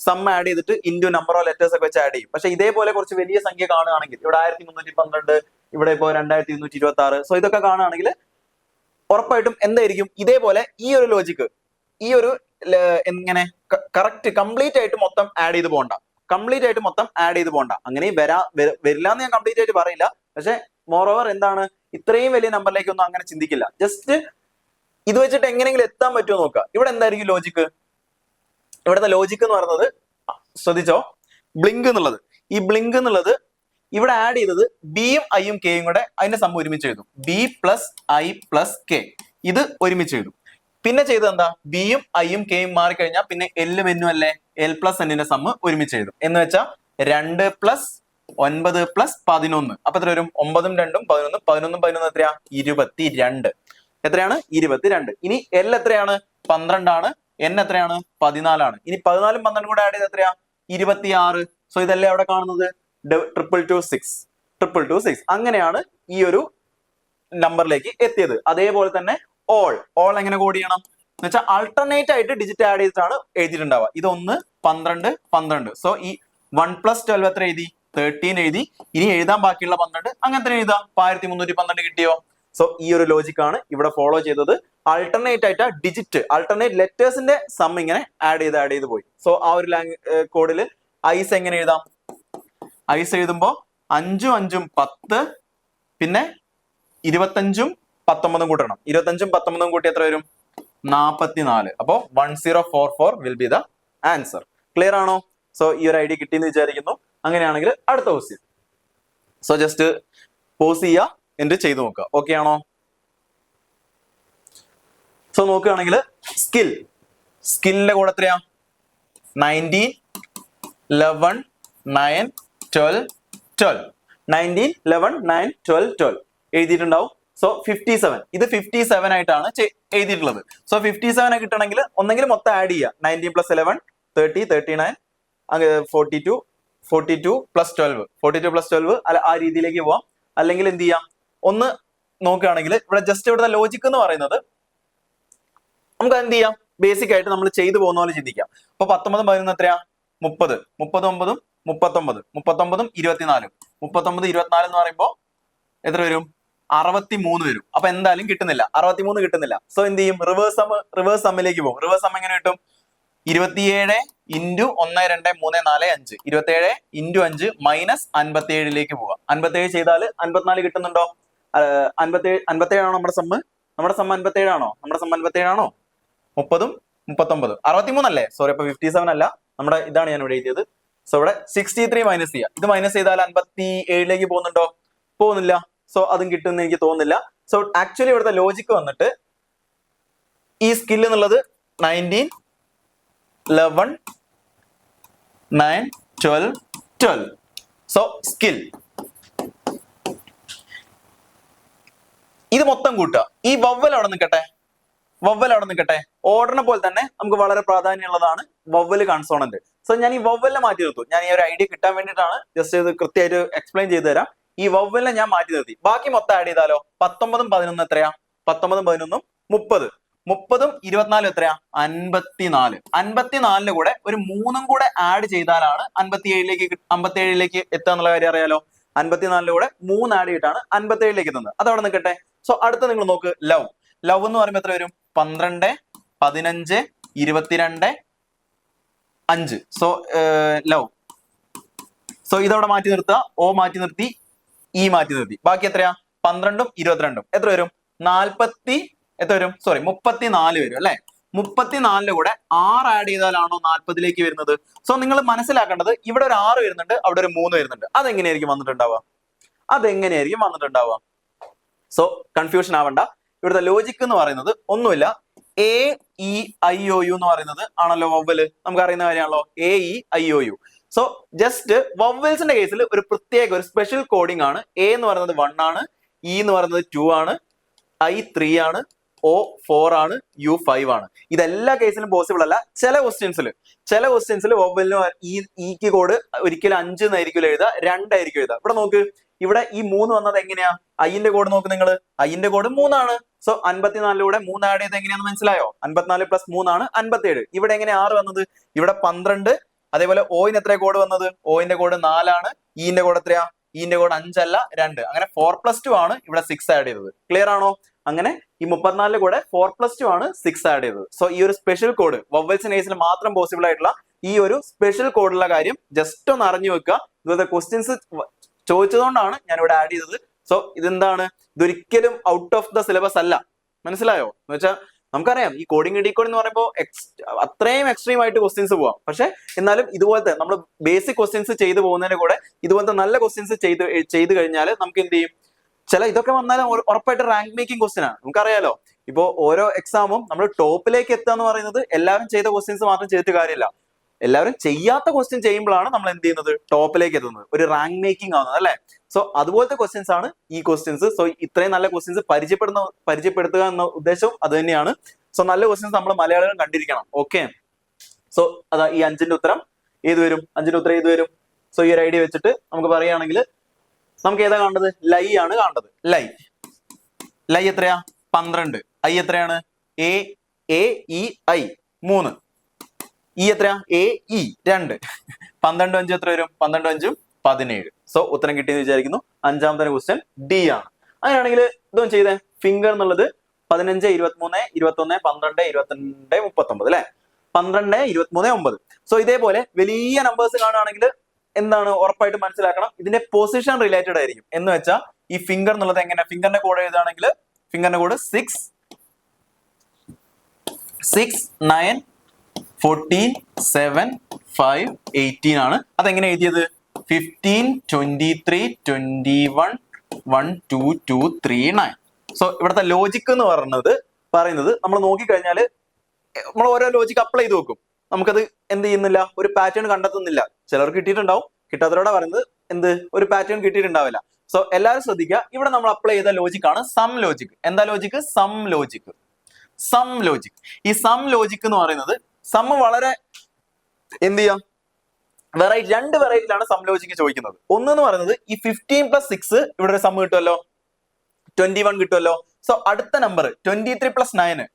സം ആഡ് ചെയ്തിട്ട് ഇൻറ്റു നമ്പർ ഓഫ് ലെറ്റേഴ്സ് ഒക്കെ വെച്ച് ആഡ് ചെയ്യും. പക്ഷെ ഇതേപോലെ കുറച്ച് വലിയ സംഖ്യ കാണുകയാണെങ്കിൽ ഇവിടെ 1312, ഇവിടെ ഇപ്പോൾ 2226, സോ ഇതൊക്കെ കാണുകയാണെങ്കിൽ ഉറപ്പായിട്ടും എന്തായിരിക്കും ഇതേപോലെ ഈ ഒരു ലോജിക്ക്, ഈ ഒരു എങ്ങനെ കറക്റ്റ് കംപ്ലീറ്റ് ആയിട്ട് മൊത്തം ആഡ് ചെയ്ത് പോകണ്ട, അങ്ങനെ വരില്ല എന്ന് ഞാൻ കംപ്ലീറ്റ് ആയിട്ട് പറയില്ല. പക്ഷെ മോർ ഓവർ എന്താണ്, ഇത്രയും വലിയ നമ്പറിലേക്കൊന്നും അങ്ങനെ ചിന്തിക്കില്ല. ജസ്റ്റ് ഇത് വെച്ചിട്ട് എങ്ങനെയെങ്കിലും എത്താൻ പറ്റുമോ നോക്കുക. ഇവിടെ എന്തായിരിക്കും ലോജിക്ക്, ഇവിടുത്തെ ലോജിക്ക് എന്ന് പറയുന്നത് ശ്രദ്ധിച്ചോ, ബ്ലിങ്ക് എന്നുള്ളത്, ഈ ബ്ലിങ്ക് എന്നുള്ളത് ഇവിടെ ആഡ് ചെയ്തത് ബിയും ഐയും കെയും കൂടെ അതിന്റെ സംഭവം ഒരുമിച്ച് എഴുതും. B plus I plus K, ഇത് ഒരുമിച്ച് എഴുതും. പിന്നെ ചെയ്തത് എന്താ, ബിയും ഐയും കെയും മാറിക്കഴിഞ്ഞാൽ പിന്നെ എല്ലും എന്നും അല്ലേ, എൽ പ്ലസ് എന്നിന്റെ സമ്മ് ഒരുമിച്ച് എഴുതും. എന്ന് വെച്ചാൽ 2 പ്ലസ് 9 പ്ലസ് 11, അപ്പൊ എത്ര വരും, 9ഉം 2ഉം 11, 11ഉം 11 എത്രയാ, 22. എത്രയാണ്, 22. ഇനി എൽ എത്രയാണ്, 12 ആണ്, എൻ എത്രയാണ്, 14 ആണ്. ഇനി 14ഉം 12ഉം കൂടെ ആഡ് ചെയ്ത് എത്രയാ, 26. സോ ഇതല്ലേ അവിടെ കാണുന്നത് 226. അങ്ങനെയാണ് ഈ ഒരു നമ്പറിലേക്ക് എത്തിയത്. അതേപോലെ തന്നെ ഓൾ എങ്ങനെ കോഡ് ചെയ്യണം എന്ന് വെച്ചാൽ ആൾട്ടർനേറ്റ് ആയിട്ട് ഡിജിറ്റ് ആഡ് ചെയ്തിട്ടാണ് എഴുതിയിട്ടുണ്ടാവുക. ഇത് 1 12 12. സോ ഈ 1 + 12 എത്ര എഴുതി, 13 എഴുതി. ഇനി എഴുതാൻ ബാക്കിയുള്ള 12 അങ്ങനെ തന്നെ എഴുതാം. 1312 കിട്ടിയോ? സോ ഈ ഒരു ലോജിക് ആണ് ഇവിടെ ഫോളോ ചെയ്തത്. ആൾട്ടർനേറ്റ് ആയിട്ട് ഡിജിറ്റ്, ആൾട്ടർനേറ്റ് ലെറ്റേഴ്സിന്റെ സം ഇങ്ങനെ ആഡ് ചെയ്ത് പോയി. സോ ആ ഒരു കോഡിൽ ഐസ് എങ്ങനെ എഴുതാം, ഐസ് എഴുതുമ്പോ 5ഉം 5ഉം 10, പിന്നെ 25ഉം 19ഉം കൂട്ടണം. 25ഉം 19ഉം കൂട്ടി എത്ര വരും, 44. അപ്പോ 1044 will be the answer. Clear ആണോ? സോ ഈ ഒരു ഐഡിയ കിട്ടിയെന്ന് വിചാരിക്കുന്നു. അങ്ങനെയാണെങ്കിൽ അടുത്ത ക്വസ്റ്റ്യൻ. സോ ജസ്റ്റ് പോസ് ചെയ്യുക, എന്നിട്ട് ചെയ്തു നോക്കുക. ഓക്കെ ആണോ? സോ നോക്കുകയാണെങ്കിൽ സ്കില്ലിന്റെ കൂടെ എത്രയാ, 19 11 9 12 12 19 11 9 12 12 എഴുതിയിട്ടുണ്ടാവും. സോ 57, ഇത് 57 ആയിട്ടാണ് എഴുതിയിട്ടുള്ളത്. സോ 57 കിട്ടണമെങ്കിൽ ഒന്നെങ്കിൽ മൊത്തം ആഡ് ചെയ്യുക, 19 + 11 30 39 42 42 + 12 42 + 12 അല്ല ആ രീതിയിലേക്ക് പോവാം. അല്ലെങ്കിൽ എന്ത് ചെയ്യാം, ഒന്ന് നോക്കുകയാണെങ്കിൽ ഇവിടെ ജസ്റ്റ് ഇവിടുത്തെ ലോജിക് എന്ന് പറയുന്നത് നമുക്ക് എന്ത് ചെയ്യാം, ബേസിക് ആയിട്ട് നമ്മൾ ചെയ്തു പോകുന്ന പോലെ ചിന്തിക്കാം. അപ്പൊ 19 11 എത്രയാ, 30 39 39 39 24 39 24 എന്ന് പറയുമ്പോൾ എത്ര വരും, 63 വരും. അപ്പൊ എന്തായാലും കിട്ടുന്നില്ല, 63 കിട്ടുന്നില്ല. സോ എന്ത് ചെയ്യും, റിവേഴ്സ് സമ്മിലേക്ക് പോകും. റിവേഴ്സ് സം എങ്ങനെ കിട്ടും, 27 × 1 2 3 4 5 27 × 5 -57 പോവാം. 57 ചെയ്താൽ 54 കിട്ടുന്നുണ്ടോ? 57 ആണോ നമ്മുടെ സമ്മ്? നമ്മുടെ സമ്മ് 57 ആണോ? 30ഉം 39 63 അല്ലേ? സോറി, അപ്പൊ 57 അല്ല, നമ്മുടെ ഇതാണ് ഞാൻ ഇവിടെ എഴുതിയത്. സോ ഇവിടെ 63 മൈനസ് ചെയ്യുക. ഇത് മൈനസ് ചെയ്താൽ 57 പോകുന്നുണ്ടോ? പോകുന്നില്ല. സോ അതും കിട്ടുമെന്ന് എനിക്ക് തോന്നുന്നില്ല. സോ ആക്ച്വലി ഇവിടുത്തെ ലോജിക്ക് വന്നിട്ട് ഈ സ്കിൽ എന്നുള്ളത് 19 11 9 12 12. സോ സ്കിൽ ഇത് മൊത്തം കൂട്ടുക. ഈ വവ്വൽ അവിടെ നിൽക്കട്ടെ, ഓർഡറിനെ പോലെ തന്നെ നമുക്ക് വളരെ പ്രാധാന്യമുള്ളതാണ് വവ്വൽ കൺസോണന്റ്. സോ ഞാൻ ഈ വവ്വലിനെ മാറ്റി നിർത്തും. ഞാൻ ഈ ഒരു ഐഡിയ കിട്ടാൻ വേണ്ടിയിട്ടാണ് ജസ്റ്റ് ഇത് കൃത്യമായിട്ട് എക്സ്പ്ലെയിൻ ചെയ്തു തരാം. ഈ വവ്വലിനെ ഞാൻ മാറ്റി നിർത്തി, ബാക്കി മൊത്തം ആഡ് ചെയ്താലോ, 19ഉം 11 എത്രയാ, 19ഉം 11ഉം 30 30ഉം 24 എത്രയാ, 54 54ന്റെ കൂടെ ഒരു 3ഉം കൂടെ ആഡ് ചെയ്താലാണ് 57ലേക്ക് എത്തുക എന്നുള്ള കാര്യം അറിയാലോ. 54ന്റെ കൂടെ 3 ആഡ് ചെയ്തിട്ടാണ് 57ലേക്ക് എത്തുന്നത്. അതവിടെ നിൽക്കട്ടെ. സോ അടുത്ത നിങ്ങൾ നോക്ക്, ലവ് എന്ന് പറയുമ്പോൾ എത്ര വരും, 12 15 22 5. So love. സോ ഇതവിടെ മാറ്റി നിർത്തുക, ഓ മാറ്റി നിർത്തി, ഇ മാറ്റി നിർത്തി. ബാക്കി എത്രയാ, 12ഉം 22ഉം എത്ര വരും, 34 വരും അല്ലെ. 34ന്റെ കൂടെ 6 ആഡ് ചെയ്താലാണോ 40ലേക്ക് വരുന്നത്? സോ നിങ്ങൾ മനസ്സിലാക്കേണ്ടത് ഇവിടെ ഒരു 6 വരുന്നുണ്ട്, അവിടെ ഒരു 3 വരുന്നുണ്ട്. അതെങ്ങനെയായിരിക്കും വന്നിട്ടുണ്ടാവുക? സോ കൺഫ്യൂഷൻ ആവണ്ട. ഇവിടുത്തെ ലോജിക് എന്ന് പറയുന്നത് ഒന്നുമില്ല, AEIOU എന്ന് പറയുന്നത് ആണല്ലോ വവ്വല്, നമുക്ക് അറിയുന്ന കാര്യമാണല്ലോ, AEIOU. സോ ജസ്റ്റ് വവ്വൽസിന്റെ കേസിൽ ഒരു പ്രത്യേക ഒരു സ്പെഷ്യൽ കോഡിംഗ് ആണ്. A എന്ന് പറയുന്നത് 1 ആണ്, E എന്ന് പറയുന്നത് 2 ആണ്, I 3 ആണ്, O 4 ആണ്, U 5 ആണ്. ഇതെല്ലാ കേസിലും പോസിബിൾ അല്ല. ചില ക്വസ്റ്റ്യൻസിൽ വവ്വലിന് ഇക്ക് കോഡ് ഒരിക്കലും 5 എന്നായിരിക്കും എഴുതുക, 2 ആയിരിക്കും എഴുതുക. ഇവിടെ നോക്ക്, ഇവിടെ ഈ 3 വന്നത് എങ്ങനെയാ, ഐന്റെ കോഡ് നോക്ക് നിങ്ങൾ, ഐന്റെ കോഡ് 3 ആണ്. സോ 54ലൂടെ 3 ആഡ് ചെയ്ത് എങ്ങനെയാന്ന് മനസ്സിലായോ? 54 + 3 ആണ് 57. ഇവിടെ എങ്ങനെ 6 വന്നത്? ഇവിടെ 12 അതേപോലെ ഓയിന് എത്രയാ കോഡ് വന്നത്? ഓയിന്റെ കോഡ് 4 ആണ്. ഇന്റെ കോഡ് എത്രയാ? ഇന്റെ കോഡ് 5 അല്ല 2. അങ്ങനെ 4+2 ആണ് ഇവിടെ 6 ആഡ് ചെയ്തത്. ക്ലിയർ ആണോ? അങ്ങനെ ഈ 34 കൂടെ 4+2 ആണ് 6 ആഡ് ചെയ്തത്. സോ ഈ ഒരു സ്പെഷ്യൽ കോഡ് വവൽസ് നേസിൽ മാത്രം പോസിബിൾ ആയിട്ടുള്ള ഈ ഒരു സ്പെഷ്യൽ കോഡുള്ള കാര്യം ജസ്റ്റ് ഒന്ന് അറിഞ്ഞു വെക്കുക. ഇതുപോലത്തെ ക്വസ്റ്റ്യൻസ് ചോദിച്ചതുകൊണ്ടാണ് ഞാൻ ഇവിടെ ആഡ് ചെയ്തത്. സോ ഇതെന്താണ്? ഇതൊരിക്കലും ഔട്ട് ഓഫ് ദ സിലബസ് അല്ല. മനസ്സിലായോ? എന്ന് വെച്ചാൽ നമുക്കറിയാം ഈ കോഡിംഗ് ഡീകോഡ് എന്ന് പറയുമ്പോൾ അത്രയും എക്സ്ട്രീം ആയിട്ട് ക്വസ്റ്റ്യൻസ് പോവാം. പക്ഷെ എന്നാലും ഇതുപോലത്തെ നമ്മൾ ബേസിക് ക്വസ്റ്റ്യൻസ് ചെയ്തു പോകുന്നതിന്റെ കൂടെ ഇതുപോലത്തെ നല്ല ക്വസ്റ്റ്യൻസ് ചെയ്ത് കഴിഞ്ഞാൽ നമുക്ക് എന്ത് ചെയ്യും? ഇതൊക്കെ വന്നാൽ ഉറപ്പായിട്ട് റാങ്ക് മേക്കിംഗ് ക്വസ്റ്റ്യൻ ആണ്. നമുക്കറിയാലോ, ഇപ്പോ ഓരോ എക്സാമും നമ്മൾ ടോപ്പിലേക്ക് എത്തുക എന്ന് പറയുന്നത് എല്ലാവരും ചെയ്ത ക്വസ്റ്റ്യൻസ് മാത്രം ചെയ്തിട്ട് കാര്യമില്ല. എല്ലാവരും ചെയ്യാത്ത ക്വസ്റ്റ്യൻ ചെയ്യുമ്പോഴാണ് നമ്മൾ എന്ത് ചെയ്യുന്നത്? ടോപ്പിലേക്ക് എത്തുന്നത്, ഒരു റാങ്ക് മേക്കിംഗ് ആവുന്നത് അല്ലെ? സോ അതുപോലത്തെ ക്വസ്റ്റ്യൻസ് ആണ് ഈ ക്വസ്റ്റ്യൻസ്. സോ ഇത്രയും നല്ല ക്വസ്റ്റ്യൻസ് പരിചയപ്പെടുത്തുക എന്ന ഉദ്ദേശവും അത് തന്നെയാണ്. സോ നല്ല ക്വസ്റ്റ്യൻസ് നമ്മൾ മലയാളികൾ കണ്ടിരിക്കണം. ഓക്കെ, സോ അതാ ഈ 5ന്റെ ഉത്തരം ഏത് വരും? 5ന്റെ ഉത്തരം ഏത് വരും? സോ ഈ ഒരു ഐഡിയ വെച്ചിട്ട് നമുക്ക് പറയുകയാണെങ്കിൽ നമുക്ക് ഏതാ കാണേണ്ടത്? ലൈ ആണ് കാണേണ്ടത്. ലൈ എത്രയാ? 12. ഐ എത്രയാണ്? A E I 3. ഇ എത്രയാ? A E 2. 12 5 എത്ര വരും? 12 5 17. സോ ഉത്തരം കിട്ടിയെന്ന് വിചാരിക്കുന്നു. 5ാമത്തെ ക്വസ്റ്റ്യൻ ഡി ആണ്. അങ്ങനെയാണെങ്കിൽ ഇതൊന്നും ചെയ്തേ. ഫിംഗർ എന്നുള്ളത് 15 23 21 12 22 39 അല്ലെ? 12 23 9. സോ ഇതേപോലെ വലിയ നമ്പേഴ്സ് കാണുകയാണെങ്കിൽ എന്താണ് ഉറപ്പായിട്ട് മനസ്സിലാക്കണം, ഇതിന്റെ പൊസിഷൻ റിലേറ്റഡ് ആയിരിക്കും. എന്ന് വെച്ചാൽ ഈ ഫിംഗർ എന്നുള്ളത് എങ്ങനെ? ഫിംഗറിന്റെ കോഡ് എഴുതുകയാണെങ്കിൽ ഫിംഗറിന്റെ കോഡ് 6 9 14 7 5 18 ആണ്. അതെങ്ങനെ എഴുതിയത്? 15 23 21 1 2 2 3 9. സോ ഇവിടുത്തെ ലോജിക് എന്ന് പറയുന്നത് നമ്മൾ നോക്കിക്കഴിഞ്ഞാൽ നമ്മൾ ഓരോ ലോജിക് അപ്ലൈ ചെയ്ത് നോക്കും. നമുക്കത് എന്ത് ചെയ്യുന്നില്ല, ഒരു പാറ്റേൺ കണ്ടെത്തുന്നില്ല. ചിലർക്ക് കിട്ടിയിട്ടുണ്ടാവും, കിട്ടാത്തവരോടെ പറയുന്നത് എന്ത്, ഒരു പാറ്റേൺ കിട്ടിയിട്ടുണ്ടാവില്ല. സോ എല്ലാവരും ശ്രദ്ധിക്കുക, ഇവിടെ നമ്മൾ അപ്ലൈ ചെയ്ത ലോജിക് ആണ് സം ലോജിക്. എന്താ ലോജിക്? Sum logic. ഈ സം ലോജിക് എന്ന് പറയുന്നത് സം വളരെ എന്ത് ചെയ്യാം, രണ്ട് വെറൈറ്റിയിലാണ് സം ലോജിക് ചോദിക്കുന്നത്. ഒന്നെന്ന് പറയുന്നത് ഈ 15 + 6 ഇവിടെ ഒരു സം കിട്ടുമല്ലോ, 21 കിട്ടുമല്ലോ. സോ അടുത്ത നമ്പർ 23 + 9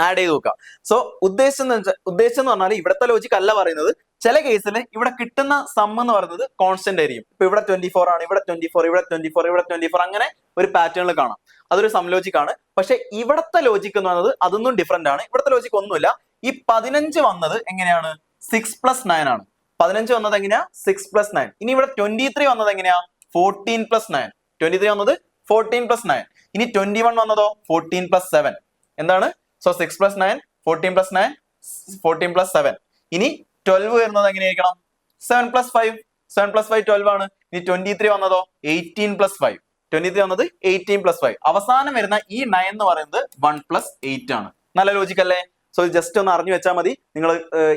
ആഡ് ചെയ്ത് നോക്കാം. സോ ഉദ്ദേശം എന്ന് പറഞ്ഞാൽ ഇവിടുത്തെ ലോജിക് അല്ല പറയുന്നത്. ചില കേസിൽ ഇവിടെ കിട്ടുന്ന സം എന്ന് പറയുന്നത് കോൺസ്റ്റന്റ് ആയിരിക്കും. ഇപ്പൊ ഇവിടെ 24 ആണ്, ഇവിടെ 24, ഇവിടെ 24, ഇവിടെ 24, അങ്ങനെ ഒരു പാറ്റേണിൽ കാണാം. അതൊരു സം ലോജിക് ആണ്. പക്ഷെ ഇവിടുത്തെ ലോജിക് എന്ന് പറയുന്നത് അതൊന്നും ഡിഫറെന്റ് ആണ്. ഇവിടുത്തെ ലോജിക് ഒന്നുമില്ല. ഈ 15 വന്നത് എങ്ങനെയാണ്? 6 + 9 ആണ്. 15 വന്നത് എങ്ങനെയാ? 6 + 9. ഇനി ഇവിടെ 23 വന്നത് എങ്ങനെയാ? 14 + 9. 23 വന്നത് 14 + 9. ഇനി 21 വന്നതോ? 14 + 7. എന്താണ്? സോ 6 + 9 14 + 9 14 + 7. ഇനി 12 വരുന്നത് എങ്ങനെയായിരിക്കണം? 7 + 5. 7 + 5 12 ആണ്. ഇനി 23 വന്നതോ? 18 + 5. 23 വന്നത് 18 + 5. അവസാനം വരുന്ന ഈ 9 എന്ന് പറയുന്നത് 1 + 8 ആണ്. നല്ല ലോജിക് അല്ലേ? സോ ജസ്റ്റ് ഒന്ന് അറിഞ്ഞു വെച്ചാൽ മതി. നിങ്ങൾ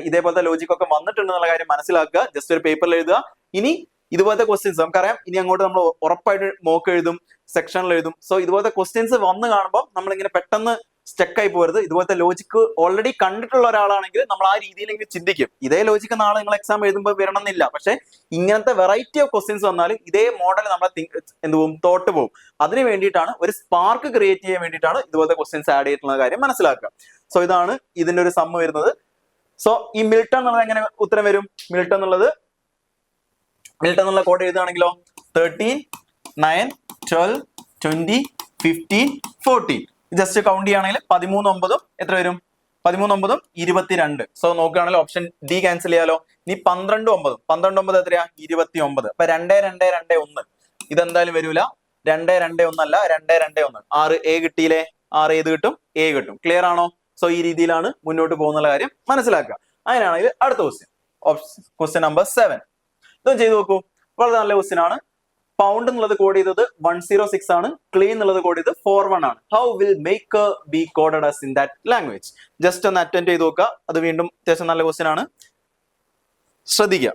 ഇതേപോലത്തെ ലോജിക് ഒക്കെ വന്നിട്ടുണ്ടെന്നുള്ള കാര്യം മനസ്സിലാക്കുക. ജസ്റ്റ് ഒരു പേപ്പറിൽ എഴുതുക. ഇനി ഇതുപോലത്തെ ക്വസ്റ്റ്യൻസ് നമുക്കറിയാം, ഇനി അങ്ങോട്ട് നമ്മൾ ഉറപ്പായിട്ട് മോക്ക് എഴുതും, സെക്ഷനിൽ എഴുതും. സോ ഇതുപോലത്തെ ക്വസ്റ്റ്യൻസ് വന്ന് കാണുമ്പോൾ നമ്മൾ ഇങ്ങനെ പെട്ടെന്ന് സ്റ്റക്കായി പോകരുത്. ഇതുപോലത്തെ ലോജിക്ക് ഓൾറെഡി കണ്ടിട്ടുള്ള ഒരാളാണെങ്കിൽ നമ്മൾ ആ രീതിയിലെങ്കിലും ചിന്തിക്കും. ഇതേ ലോജിക്ക് നാളെ നിങ്ങൾ എക്സാം എഴുതുമ്പോൾ വരണം എന്നില്ല. പക്ഷെ ഇങ്ങനത്തെ വെറൈറ്റി ഓഫ് ക്വസ്റ്റ്യൻസ് വന്നാലും ഇതേ മോഡൽ നമ്മളെ തോട്ട് പോകും. അതിന് വേണ്ടിയിട്ടാണ്, ഒരു സ്പാർക്ക് ക്രിയേറ്റ് ചെയ്യാൻ വേണ്ടിയിട്ടാണ് ഇതുപോലത്തെ ക്വസ്റ്റ്യൻസ് ആഡ് ചെയ്തിട്ടുള്ള കാര്യം മനസ്സിലാക്കുക. സോ ഇതാണ് ഇതിന്റെ ഒരു സമ്മ് വരുന്നത്. സോ ഈ മിൽട്ടൺ എന്നുള്ളത് എങ്ങനെ ഉത്തരം വരും? മിൽട്ടൺ എന്നുള്ള കോഡ് എഴുതുകയാണെങ്കിലോ 13 9 12 20 15 14. ജസ്റ്റ് കൗണ്ട് ചെയ്യുകയാണെങ്കിൽ 13 9 എത്ര വരും? 13 9 22. സോ നോക്കുകയാണെങ്കിൽ ഓപ്ഷൻ ഡി ക്യാൻസൽ ചെയ്യാലോ. ഇനി 12 9 എത്രയാ? 29. അപ്പൊ 2 2 2 1 ഇതെന്തായാലും വരൂല. 2 2 1 അല്ല, 2 2 1. 6 എ കിട്ടിയില്ലേ? 6 ഏത് കിട്ടും? എ കിട്ടും. ക്ലിയർ ആണോ? സോ ഈ രീതിയിലാണ് മുന്നോട്ട് പോകുന്ന കാര്യം മനസ്സിലാക്കുക. അങ്ങനെയാണെങ്കിൽ അടുത്ത ക്വസ്റ്റ്യൻ നമ്പർ 7 ഇതും ചെയ്ത് നോക്കൂ. വളരെ നല്ല ക്വസ്റ്റ്യൻ ആണ്. പൗണ്ട് എന്നുള്ളത് കോഡ് ചെയ്തത് 106 ആണ്. ക്ലീൻ എന്നുള്ളത് കോഡ് ചെയ്തത് 41 ആണ്. How will maker B coded as in that language? Just ഒന്ന് അറ്റൻഡ് ചെയ്ത് നോക്കുക. അത് വീണ്ടും അത്യാവശ്യം നല്ല ക്വസ്റ്റ്യൻ ആണ്, ശ്രദ്ധിക്കുക.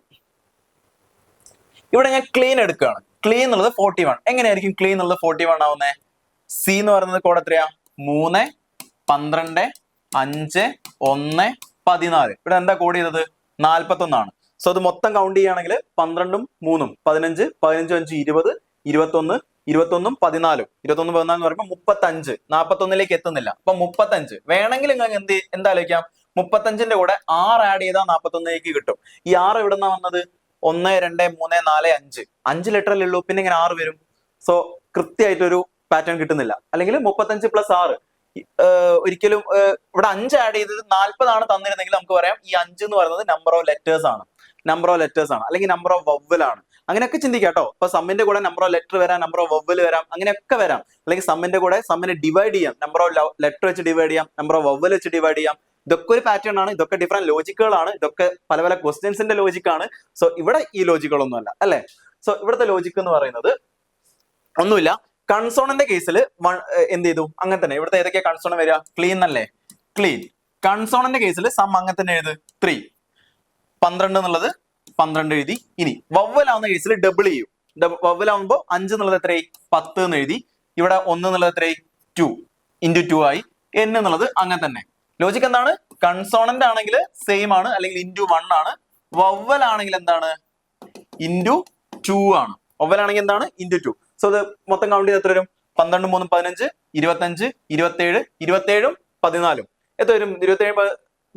ഇവിടെ ഞാൻ ക്ലീൻ എടുക്കുകയാണ്. ക്ലീൻ എന്നുള്ളത് 41. എങ്ങനെയായിരിക്കും ക്ലീൻ എന്നുള്ളത് 41 ആവുന്നത്? സി എന്ന് പറയുന്നത് കോഡ് എത്രയാ? 3 12 5 1 14. ഇവിടെ എന്താ കോഡ് ചെയ്തത്? 41 ആണ്. സോ അത് മൊത്തം കൗണ്ട് ചെയ്യുകയാണെങ്കിൽ 12 3 15 15 5 20 21 21 14 21 14 എന്ന് പറയുമ്പോൾ 35. 41ലേക്ക് എത്തുന്നില്ല. അപ്പൊ 35 വേണമെങ്കിൽ നിങ്ങൾക്ക് എന്താലോചിക്കാം? 35ന്റെ കൂടെ 6 ആഡ് ചെയ്താൽ 41ലേക്ക് കിട്ടും. ഈ 6 എവിടെ നിന്നാ വന്നത്? 1, 2, 3, 4, 5 5 ലെറ്ററല്ലേ ഉള്ളൂ, പിന്നെ ഇങ്ങനെ 6 വരും. സോ കൃത്യമായിട്ടൊരു പാറ്റേൺ കിട്ടുന്നില്ല. അല്ലെങ്കിൽ 35 + 6 ഒരിക്കലും ഇവിടെ 5 ആഡ് ചെയ്തത് 40 ആണ് തന്നിരുന്നെങ്കിൽ നമുക്ക് പറയാം ഈ 5 എന്ന് പറയുന്നത് നമ്പർ ഓഫ് ലെറ്റേഴ്സ് ആണ്, അല്ലെങ്കിൽ നമ്പർ ഓഫ് വവ്വൽ ആണ്. അങ്ങനെയൊക്കെ ചിന്തിക്കാം കേട്ടോ. ഇപ്പൊ സമ്മിന്റെ കൂടെ നമ്പർ ഓഫ് ലെറ്റർ വരാം, നമ്പർ ഓഫ് വവ്വൽ വരാം, അങ്ങനെയൊക്കെ വരാം. അല്ലെങ്കിൽ സമ്മിന്റെ കൂടെ സമ്മിനെ ഡിവൈഡ് ചെയ്യാം, നമ്പർ ഓഫ് ലെറ്റർ വെച്ച് ഡിവൈഡ് ചെയ്യാം, നമ്പർ ഓഫ് വവ്വൽ വെച്ച് ഡിവൈഡ് ചെയ്യാം. ഇതൊക്കെ ഒരു പാറ്റേൺ ആണ്, ഇതൊക്കെ ഡിഫറെന്റ് ലോജിക്കുകളാണ്, ഇതൊക്കെ പല പല ക്വസ്റ്റ്യൻസിന്റെ ലോജിക്കാണ്. സോ ഇവിടെ ഈ ലോജിക്കുകളൊന്നും അല്ല അല്ലെ. സോ ഇവിടുത്തെ ലോജിക്ക് എന്ന് പറയുന്നത് ഒന്നുമില്ല. കൺസോണന്റെ കേസിൽ എന്ത് ചെയ്തു? അങ്ങനെ തന്നെ. ഇവിടുത്തെ ഏതൊക്കെയാ കൺസോണൻ വരിക? ക്ലീൻ അല്ലേ? ക്ലീൻ. കൺസോണന്റെ കേസിൽ സം അങ്ങനെ തന്നെ എഴുത്. 3 12 എന്നുള്ളത് 12 എഴുതി. ഇനി വവ്വൽ ആവുന്ന കേസിൽ ഡബിൾ ചെയ്യും. വവ്വൽ ആവുമ്പോൾ 5 എന്നുള്ളത് എത്രയായി? 10 എന്ന് എഴുതി. ഇവിടെ 1 എന്നുള്ളത് എത്രയായി? 2 × 2 ആയി. n എന്നുള്ളത് അങ്ങനെ തന്നെ. ലോജിക് എന്താണ്? കൺസോണന്റ് ആണെങ്കിൽ സെയിം ആണ്, അല്ലെങ്കിൽ ×1 ആണ്. വവ്വൽ ആണെങ്കിൽ എന്താണ്? ×2 ആണ്. വവ്വൽ ആണെങ്കിൽ എന്താണ്? ×2. സോ ഇത് മൊത്തം കൗണ്ട് ചെയ്ത് എത്ര വരും? 12 3 15 25 27 27 14 എത്ര വരും? 27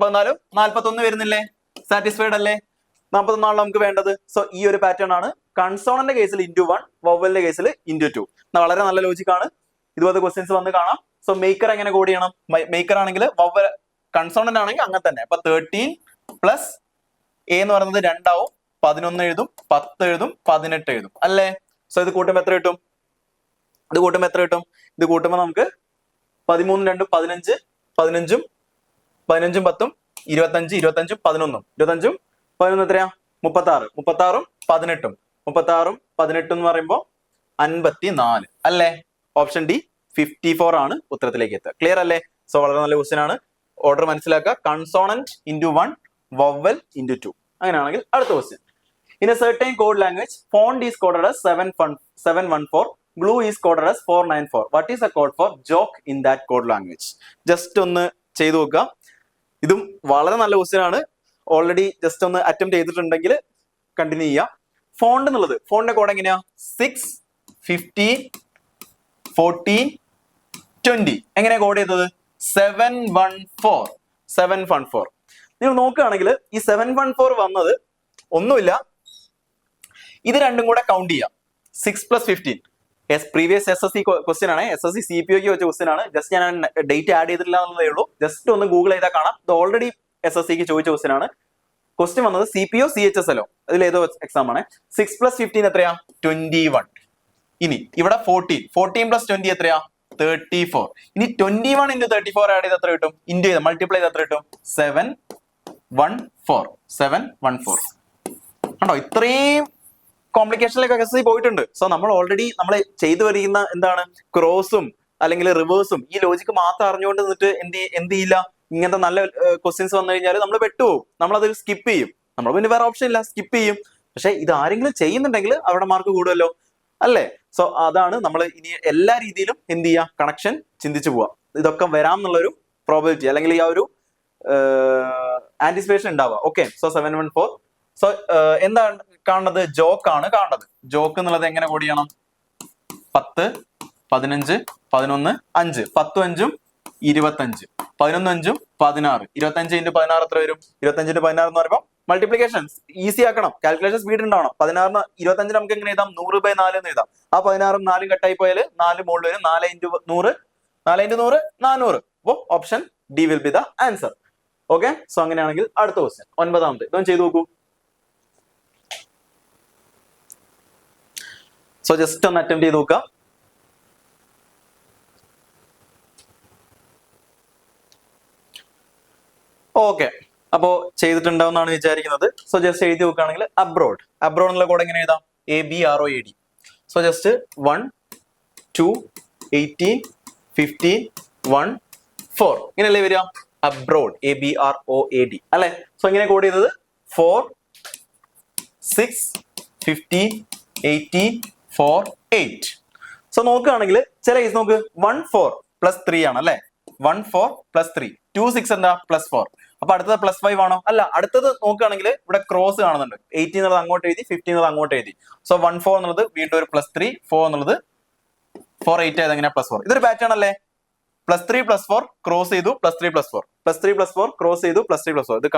14 41 വരുന്നില്ലേ? സാറ്റിസ്ഫൈഡ് അല്ലേ? 41 ആണ് നമുക്ക് വേണ്ടത്. സോ ഈ ഒരു പാറ്റേൺ ആണ് കൺസോണന്റെ കേസിൽ ×1, വവ്വലിന്റെ കേസിൽ ×2. വളരെ നല്ല ലോജിക് ആണ്. ഇതുപോലത്തെ ക്വസ്റ്റ്യൻസ് വന്ന് കാണാം. സോ മേക്കർ എങ്ങനെ കോഡ് ചെയ്യണം? മേക്കർ ആണെങ്കിൽ വവ്വൽ, കൺസോണന്റ് ആണെങ്കിൽ അങ്ങനെ തന്നെ. അപ്പൊ 13 + a എന്ന് പറയുന്നത് 2 ആവും. 11 എഴുതും, 10 എഴുതും, 18 എഴുതും അല്ലേ? സോ ഇത് കൂട്ടുമ്പോൾ എത്ര കിട്ടും? ഇത് കൂട്ടുമ്പോൾ നമുക്ക് 13 2 15 15 15 10 25 25 11 25 11 എത്രയാ? 36 36 18 36 18 എന്ന് പറയുമ്പോൾ 54 അല്ലേ? ഓപ്ഷൻ ഡി 54 ആണ് ഉത്തരത്തിലേക്ക് എത്തുക. ക്ലിയർ അല്ലേ? സോ വളരെ നല്ല ക്വസ്റ്റ്യൻ ആണ്. ഓർഡർ മനസ്സിലാക്കുക. Consonant ×1, vowel ×2. അങ്ങനെയാണെങ്കിൽ അടുത്ത question. In a certain code language, font is coded as 714, glue is coded as 494. What is the code for joke in that code language? Just ഒന്ന് ചെയ്തു നോക്കുക. ഇതും വളരെ നല്ല ക്വസ്റ്റ്യൻ ആണ്. ഓൾറെഡി ജസ്റ്റ് ഒന്ന് അറ്റംപ്റ്റ് ചെയ്തിട്ടുണ്ടെങ്കിൽ കണ്ടിന്യൂ ചെയ്യാം. ഫോണ്ട് എന്നുള്ളത്, ഫോണ്ടിന്റെ കോഡ് എങ്ങനെയാ? 6 15 14 20. എങ്ങനെയാ കോഡ് ചെയ്തത്? 714. നിങ്ങൾ നോക്കുകയാണെങ്കിൽ ഈ 714 വന്നത് ഒന്നുമില്ല, ഇത് രണ്ടും കൂടെ കൗണ്ട് ചെയ്യാം. 6 + 15. പ്രീവിയസ് SSC ക്വസ്റ്റ്യൻ ആണ്, SSC CPOക്ക് വെച്ച ക്വസ്റ്റ്യൻ ആണ്. ജസ്റ്റ് ഞാൻ ഡേറ്റ് ആഡ് ചെയ്തിട്ടില്ല എന്നുള്ളതേ ഉള്ളൂ. ജസ്റ്റ് ഒന്ന് ഗൂഗിൾ ചെയ്താൽ കാണാം. ഇത് ഓൾറെഡി SSCക്ക് ചോദിച്ച ക്വസ്റ്റ്യൻ ആണ്. ക്വസ്റ്റ്യൻ വന്നത് CPO CHSLO അതിൽ ഏതോ എക്സാം ആണ്. 6 + 15 എത്രയാ? 21. ഇനി ഇവിടെ 14 + 20 എത്രയാ? 34. ഇനി 21 × 34 ആഡ് ചെയ്ത് എത്ര കിട്ടും? മൾട്ടിപ്ലൈ ചെയ്ത് എത്ര കിട്ടും? 714. കണ്ടോ? ഇത്രയും കോംപ്ലിക്കേഷനിലേക്ക് SSC പോയിട്ടുണ്ട്. സോ നമ്മൾ ഓൾറെഡി നമ്മൾ ചെയ്തു വരുന്ന എന്താണ്? ക്രോസും അല്ലെങ്കിൽ റിവേഴ്സും ഈ ലോജിക്ക് മാത്രം അറിഞ്ഞുകൊണ്ട് നിന്നിട്ട് എന്ത് ചെയ്യില്ല? ഇങ്ങനത്തെ നല്ല ക്വസ്റ്റ്യൻസ് വന്നു കഴിഞ്ഞാൽ നമ്മൾ പെട്ടുപോകും. നമ്മളത് സ്കിപ്പ് ചെയ്യും. നമ്മൾ പിന്നെ വേറെ ഓപ്ഷൻ ഇല്ല, സ്കിപ്പ് ചെയ്യും. പക്ഷെ ഇത് ആരെങ്കിലും ചെയ്യുന്നുണ്ടെങ്കിൽ അവിടെ മാർക്ക് കൂടുമല്ലോ അല്ലേ? സോ അതാണ് നമ്മൾ ഇനി എല്ലാ രീതിയിലും എന്ത് ചെയ്യുക? കണക്ഷൻ ചിന്തിച്ചു പോവാം. ഇതൊക്കെ വരാം എന്നുള്ളൊരു പ്രോബിലിറ്റി അല്ലെങ്കിൽ ഈ ആ ഒരു ആന്റിസിപ്പേഷൻ ഉണ്ടാവുക. ഓക്കെ. സോ 714. സോ എന്താണ് കാണുന്നത്? ജോക്ക് ആണ് കാണുന്നത്. ജോക്ക് എന്നുള്ളത് എങ്ങനെ കോഡ് ചെയ്യണം? 10 15 11 5 10 5 25 11 5 16 25 × 16 എത്ര വരും? 25 × 16 എന്ന് പറയുമ്പോൾ മൾട്ടിപ്ലിക്കേഷൻ ഈസി ആക്കണം, കാൽക്കുലേഷൻ സ്പീഡ് ഉണ്ടാവണം. 16 25 നമുക്ക് എങ്ങനെ എഴുതാം? 100/4 എന്ന് എഴുതാം. ആ 16 4 കട്ടായി പോയാൽ 4 മുകളിൽ വരും. 4 × 100 400. അപ്പോൾ option D will be the answer. Okay. So അങ്ങനെയാണെങ്കിൽ അടുത്ത ക്വസ്റ്റ്യൻ 9ാമത്തെ ഇതൊന്നും ചെയ്തു നോക്കൂ. സോ ജസ്റ്റ് ഒന്ന് അറ്റംപ്റ്റ് ചെയ്ത് നോക്കാം. ഓക്കെ. അപ്പോ ചെയ്തിട്ടുണ്ടാവുന്നാണ് വിചാരിക്കുന്നത്. സോ ജസ്റ്റ് എഴുതി നോക്കുകയാണെങ്കിൽ അബ്രോഡ് എന്നുള്ള കോഡ് എങ്ങനെ എഴുതാം? ABROAD. സോ ജസ്റ്റ് 1 2 18 15 1 4 ഇങ്ങനെയല്ലേ വരിക? അബ്രോഡ് ABROAD അല്ലെ? സോ ഇങ്ങനെ കോഡ് ചെയ്തത് 4 6 15 18 4 8. സോ നോക്കുകയാണെങ്കിൽ ചില കേസ് നോക്ക് 1 4 + 3 ആണ് അല്ലെ? 1 4 + 3 2 6 എന്താ? +4. അപ്പൊ അടുത്തത് +5 ആണോ? അല്ല. അടുത്തത് നോക്കുകയാണെങ്കിൽ ഇവിടെ ക്രോസ് കാണുന്നുണ്ട്. 18 എന്നുള്ളത് അങ്ങോട്ട് എഴുതി, 15 എന്നുള്ളത് അങ്ങോട്ട് എഴുതി. സോ 1 4 എന്നുള്ളത് വീണ്ടും ഒരു +3, 4 എന്നുള്ളത് 4 8 ആയത് എങ്ങനെ? +4. ഇതൊരു പാറ്റേൺ അല്ലേ? +3+4 ക്രോസ് ചെയ്തു +3+4 +3+4 ക്രോസ് ചെയ്തു +3+4 ഇത്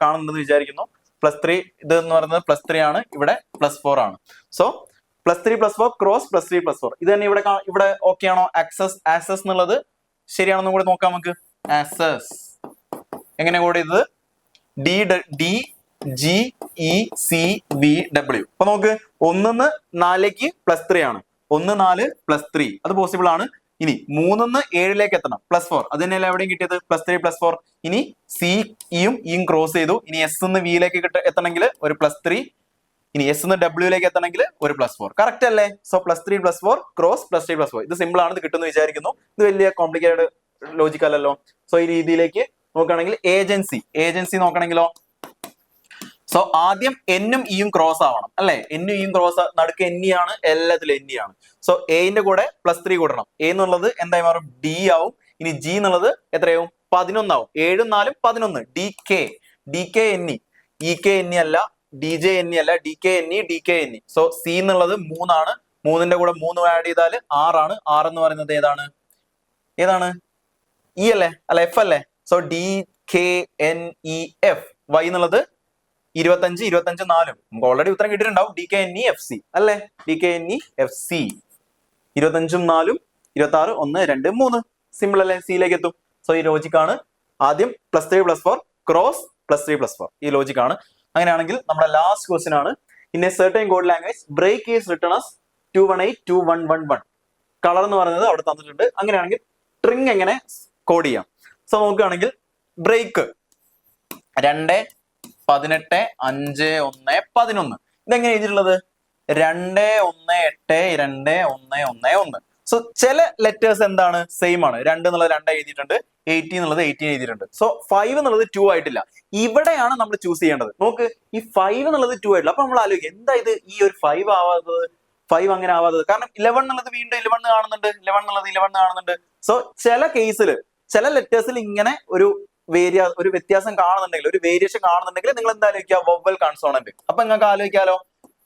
കാണുന്നുണ്ടെന്ന് വിചാരിക്കുന്നു. +3 ഇത് എന്ന് പറയുന്നത് +3 ആണ്, ഇവിടെ +4 ആണ്. സോ +3+4 ക്രോസ് +3+4 ഇത് തന്നെ ഇവിടെ ഓക്കെ ആണോ? ആക്സസ് എന്നുള്ളത് ശരിയാണെന്നും കൂടെ നോക്കാം നമുക്ക്. ആക്സസ് എങ്ങനെ കോഡ് ചെയ്തത്? DGECVW. അപ്പൊ നോക്ക് 1 4 +3 ആണ്. 1 4 +3 അത് പോസിബിൾ ആണ്. ഇനി 3 7 എത്തണം +4 അത് തന്നെയല്ല എവിടെയും കിട്ടിയത് +3+4. ഇനി സിയും ഇയും ക്രോസ് ചെയ്തു. ഇനി എസ് എന്ന് വിയിലേക്ക് എത്തണമെങ്കിൽ ഒരു +3, ഇനി എസ് എന്ന് ഡബ്ല്യൂയിലേക്ക് എത്തണമെങ്കിൽ ഒരു +4. കറക്റ്റ് അല്ലേ? സോ +3+4 ക്രോസ് +3+4 ഇത് സിമ്പിൾ ആണ്, ഇത് കിട്ടുമെന്ന് വിചാരിക്കുന്നു. ഇത് വലിയ കോംപ്ലിക്കേറ്റഡ് ലോജിക് അല്ലല്ലോ. സോ ഈ രീതിയിലേക്ക് നോക്കുകയാണെങ്കിൽ ഏജൻസി നോക്കണമെങ്കിലോ, സോ ആദ്യം എന്നും ഇയും ക്രോസ് ആവണം അല്ലെ? എന്നും ഇയും ക്രോസ്, നടുക്ക് എന്നി ആണ്, എല്ലാത്തിലും എന്നി ആണ്. സോ എന്റെ കൂടെ +3 കൂടണം. എ എന്നുള്ളത് എന്തായി മാറും? ഡി ആവും. ഇനി ജി എന്നുള്ളത് എത്രയാവും? 11 ആവും. 7 4 11 ഡി കെ എന്നി. ഇ കെ എന്നി അല്ല, ഡി ജെ എന്നി അല്ല, ഡി കെ എന്നി. സോ സി എന്നുള്ളത് 3 ആണ്. 3ന്റെ കൂടെ 3 ആഡ് ചെയ്താൽ 6 ആണ്. 6 എന്ന് പറയുന്നത് ഏതാണ്? ഇ അല്ലേ? അല്ല എഫ് അല്ലേ? So DKNEF. വൈ എന്നുള്ളത് 25 25 4 നമുക്ക് ഓൾറെഡി ഉത്തരം കിട്ടിയിട്ടുണ്ടാവും. DKNEFC അല്ലേ? DKNEFC 25 4 26 1 2 3 സിമ്പിൾ അല്ലേ? സിയിലേക്ക് എത്തും. സോ ഈ ലോജിക് ആണ്. ആദ്യം +3+4 ക്രോസ് +3+4 ഈ ലോജിക് ആണ്. അങ്ങനെയാണെങ്കിൽ നമ്മുടെ ലാസ്റ്റ് ക്വസ്റ്റ്യൻ ആണ്. In a certain code language break is written as 2182111. Colour എന്ന് പറയുന്നത് അവിടെ തന്നിട്ടുണ്ട്. അങ്ങനെയാണെങ്കിൽ ട്രിങ് എങ്ങനെ കോഡ് ചെയ്യാം? സോ നോക്കുകയാണെങ്കിൽ ബ്രേക്ക് 2 18 5 1 11 ഇതെങ്ങനെ എഴുതിയിട്ടുള്ളത്? 2 1 8 2 1 1 1. സോ ചില ലെറ്റേഴ്സ് എന്താണ്? സെയിം ആണ്. 2 എന്നുള്ളത് 2 എഴുതിയിട്ടുണ്ട്, 18 എന്നുള്ളത് 18 എഴുതിയിട്ടുണ്ട്. സോ 5 എന്നുള്ളത് 2 ആയിട്ടില്ല. ഇവിടെയാണ് നമ്മൾ ചൂസ് ചെയ്യേണ്ടത്. നോക്ക്, ഈ 5 എന്നുള്ളത് 2 ആയിട്ടില്ല. അപ്പൊ നമ്മൾ ആലോചിക്കുക എന്താ ഇത് ഈ ഒരു 5 ആവാത്തത്, 5 അങ്ങനെ ആവാത്തത്? കാരണം 11 എന്നുള്ളത് വീണ്ടും 11 കാണുന്നുണ്ട്, 11 എന്നുള്ളത് 11 കാണുന്നുണ്ട്. സോ ചില കേസിൽ ചില ലെറ്റേഴ്സിൽ ഇങ്ങനെ ഒരു വ്യത്യാസം കാണുന്നുണ്ടെങ്കിൽ, ഒരു വേരിയേഷൻ കാണുന്നുണ്ടെങ്കിൽ നിങ്ങൾ എന്താ ആലോചിക്കുക? Vowel consonant. അപ്പൊ നിങ്ങൾക്ക് ആലോചിക്കാലോ,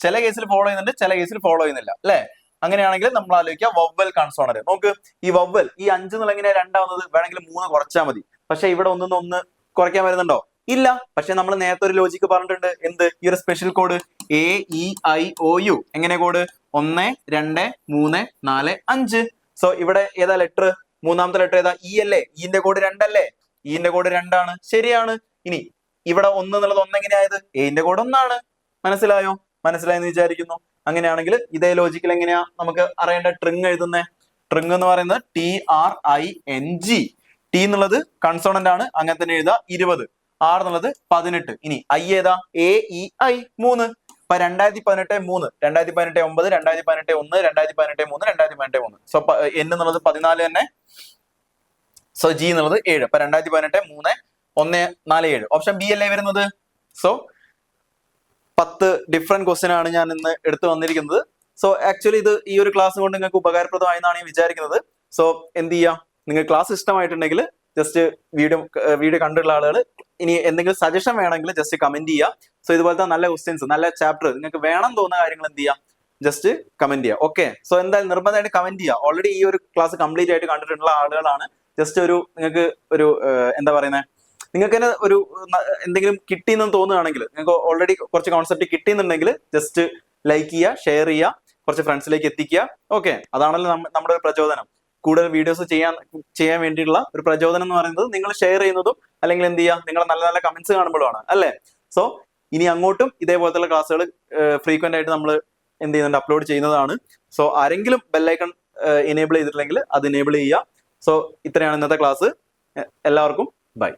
ചില കേസിൽ ഫോളോ ചെയ്യുന്നുണ്ട്, ചില കേസിൽ ഫോളോ ചെയ്യുന്നില്ല അല്ലെ? അങ്ങനെയാണെങ്കിൽ നമ്മൾ ആലോചിക്കുക വവ്വൽ കൺസോണന്റ്. നോക്ക്, ഈ വവ്വൽ ഈ 5 എന്നുള്ള എങ്ങനെയാ 2 ആവുന്നത്? വേണമെങ്കിൽ 3 കുറച്ചാൽ മതി. പക്ഷെ ഇവിടെ 1 കുറയ്ക്കാൻ വരുന്നുണ്ടോ? ഇല്ല. പക്ഷെ നമ്മൾ നേരത്തെ ഒരു ലോജിക്ക് പറഞ്ഞിട്ടുണ്ട്. എന്ത്? ഈ ഒരു സ്പെഷ്യൽ കോഡ് AEIOU. എങ്ങനെ കോഡ്? 1 2 3 4 5. സോ ഇവിടെ ഏതാ ലെറ്റർ? മൂന്നാമത്തെ ലെറ്റർ ഏതാ? ഇ അല്ലേ? ഇന്റെ കോഡ് 2 അല്ലേ? ഇന്റെ കോഡ് 2 ആണ്. ശരിയാണ്. ഇനി ഇവിടെ 1 എന്നുള്ളത് 1 എങ്ങനെയായത്? എന്റെ കോഡ് 1 ആണ്. മനസ്സിലായെന്ന് വിചാരിക്കുന്നു. അങ്ങനെയാണെങ്കിൽ ഇതേ ലോജിക്കൽ എങ്ങനെയാ നമുക്ക് അറിയേണ്ട ട്രിങ് എഴുതുന്നേ? ട്രിങ് എന്ന് പറയുന്നത് TRING. ടി എന്നുള്ളത് കൺസോണന്റ് ആണ്, അങ്ങനെ തന്നെ എഴുതാ. 20. R എന്നുള്ളത് 18. ഇനി ഐ ഏതാ? AEI 3. അപ്പൊ 2018 3, 2018 9, 2018 1, 2018 3, 2018 3. സോ N എന്നുള്ളത് 14 തന്നെ. സോ G എന്നുള്ളത് 7. അപ്പൊ 2018 3 1 4 7. ഓപ്ഷൻ ബി അല്ലേ വരുന്നത്? സോ 10 ഡിഫറെന്റ് ക്വസ്റ്റ്യൻ ആണ് ഞാൻ ഇന്ന് എടുത്തു വന്നിരിക്കുന്നത്. സോ ആക്ച്വലി ഇത് ഈ ഒരു ക്ലാസ് കൊണ്ട് നിങ്ങൾക്ക് ഉപകാരപ്രദമായി എന്നാണ് ഞാൻ വിചാരിക്കുന്നത്. സോ എന്ത് ചെയ്യാം, നിങ്ങൾ ക്ലാസ് ഇഷ്ടമായിട്ടുണ്ടെങ്കിൽ ജസ്റ്റ് വീഡിയോ കണ്ടുള്ള ആളുകൾ ഇനി എന്തെങ്കിലും സജഷൻ വേണമെങ്കിൽ ജസ്റ്റ് കമന്റ് ചെയ്യുക. സോ ഇതുപോലത്തെ നല്ല ക്വസ്റ്റ്യൻസ്, നല്ല ചാപ്റ്റർ നിങ്ങൾക്ക് വേണം തോന്നുന്ന കാര്യങ്ങൾ എന്ത് ചെയ്യാം, ജസ്റ്റ് കമന്റ് ചെയ്യുക. ഓക്കെ, സോ എന്തായാലും നിർബന്ധമായിട്ട് കമന്റ് ചെയ്യുക. ഓൾറെഡി ഈ ഒരു ക്ലാസ് കംപ്ലീറ്റ് ആയിട്ട് കണ്ടിട്ടുള്ള ആളുകളാണ്. ജസ്റ്റ് ഒരു നിങ്ങൾക്ക് ഒരു എന്താ പറയുന്നത്, നിങ്ങൾക്ക് തന്നെ ഒരു എന്തെങ്കിലും കിട്ടിയെന്ന് തോന്നുകയാണെങ്കിൽ, നിങ്ങൾക്ക് ഓൾറെഡി കുറച്ച് കോൺസെപ്റ്റ് കിട്ടിയെന്നുണ്ടെങ്കിൽ ജസ്റ്റ് ലൈക്ക് ചെയ്യുക, ഷെയർ ചെയ്യുക, കുറച്ച് ഫ്രണ്ട്സിലേക്ക് എത്തിക്കുക. ഓക്കെ, അതാണല്ലോ നമ്മുടെ ഒരു പ്രചോദനം. കൂടുതൽ വീഡിയോസ് ചെയ്യാൻ വേണ്ടിയിട്ടുള്ള ഒരു പ്രചോദനം എന്ന് പറയുന്നത് നിങ്ങൾ ഷെയർ ചെയ്യുന്നതും അല്ലെങ്കിൽ എന്ത് ചെയ്യുക, നിങ്ങൾ നല്ല നല്ല കമന്റ്സ് കാണുമ്പോഴാണ് അല്ലേ. സോ ഇനി അങ്ങോട്ടും ഇതേപോലത്തെ ക്ലാസ്സുകൾ ഫ്രീക്വന്റ് ആയിട്ട് നമ്മൾ എന്ത് ചെയ്യുന്നുണ്ട്, അപ്ലോഡ് ചെയ്യുന്നതാണ്. സോ ആരെങ്കിലും ബെല്ലൈക്കൺ എനേബിൾ ചെയ്തിട്ടില്ലെങ്കിൽ അത് എനേബിൾ ചെയ്യുക. സോ ഇത്രയാണ് ഇന്നത്തെ ക്ലാസ്. എല്ലാവർക്കും ബൈ.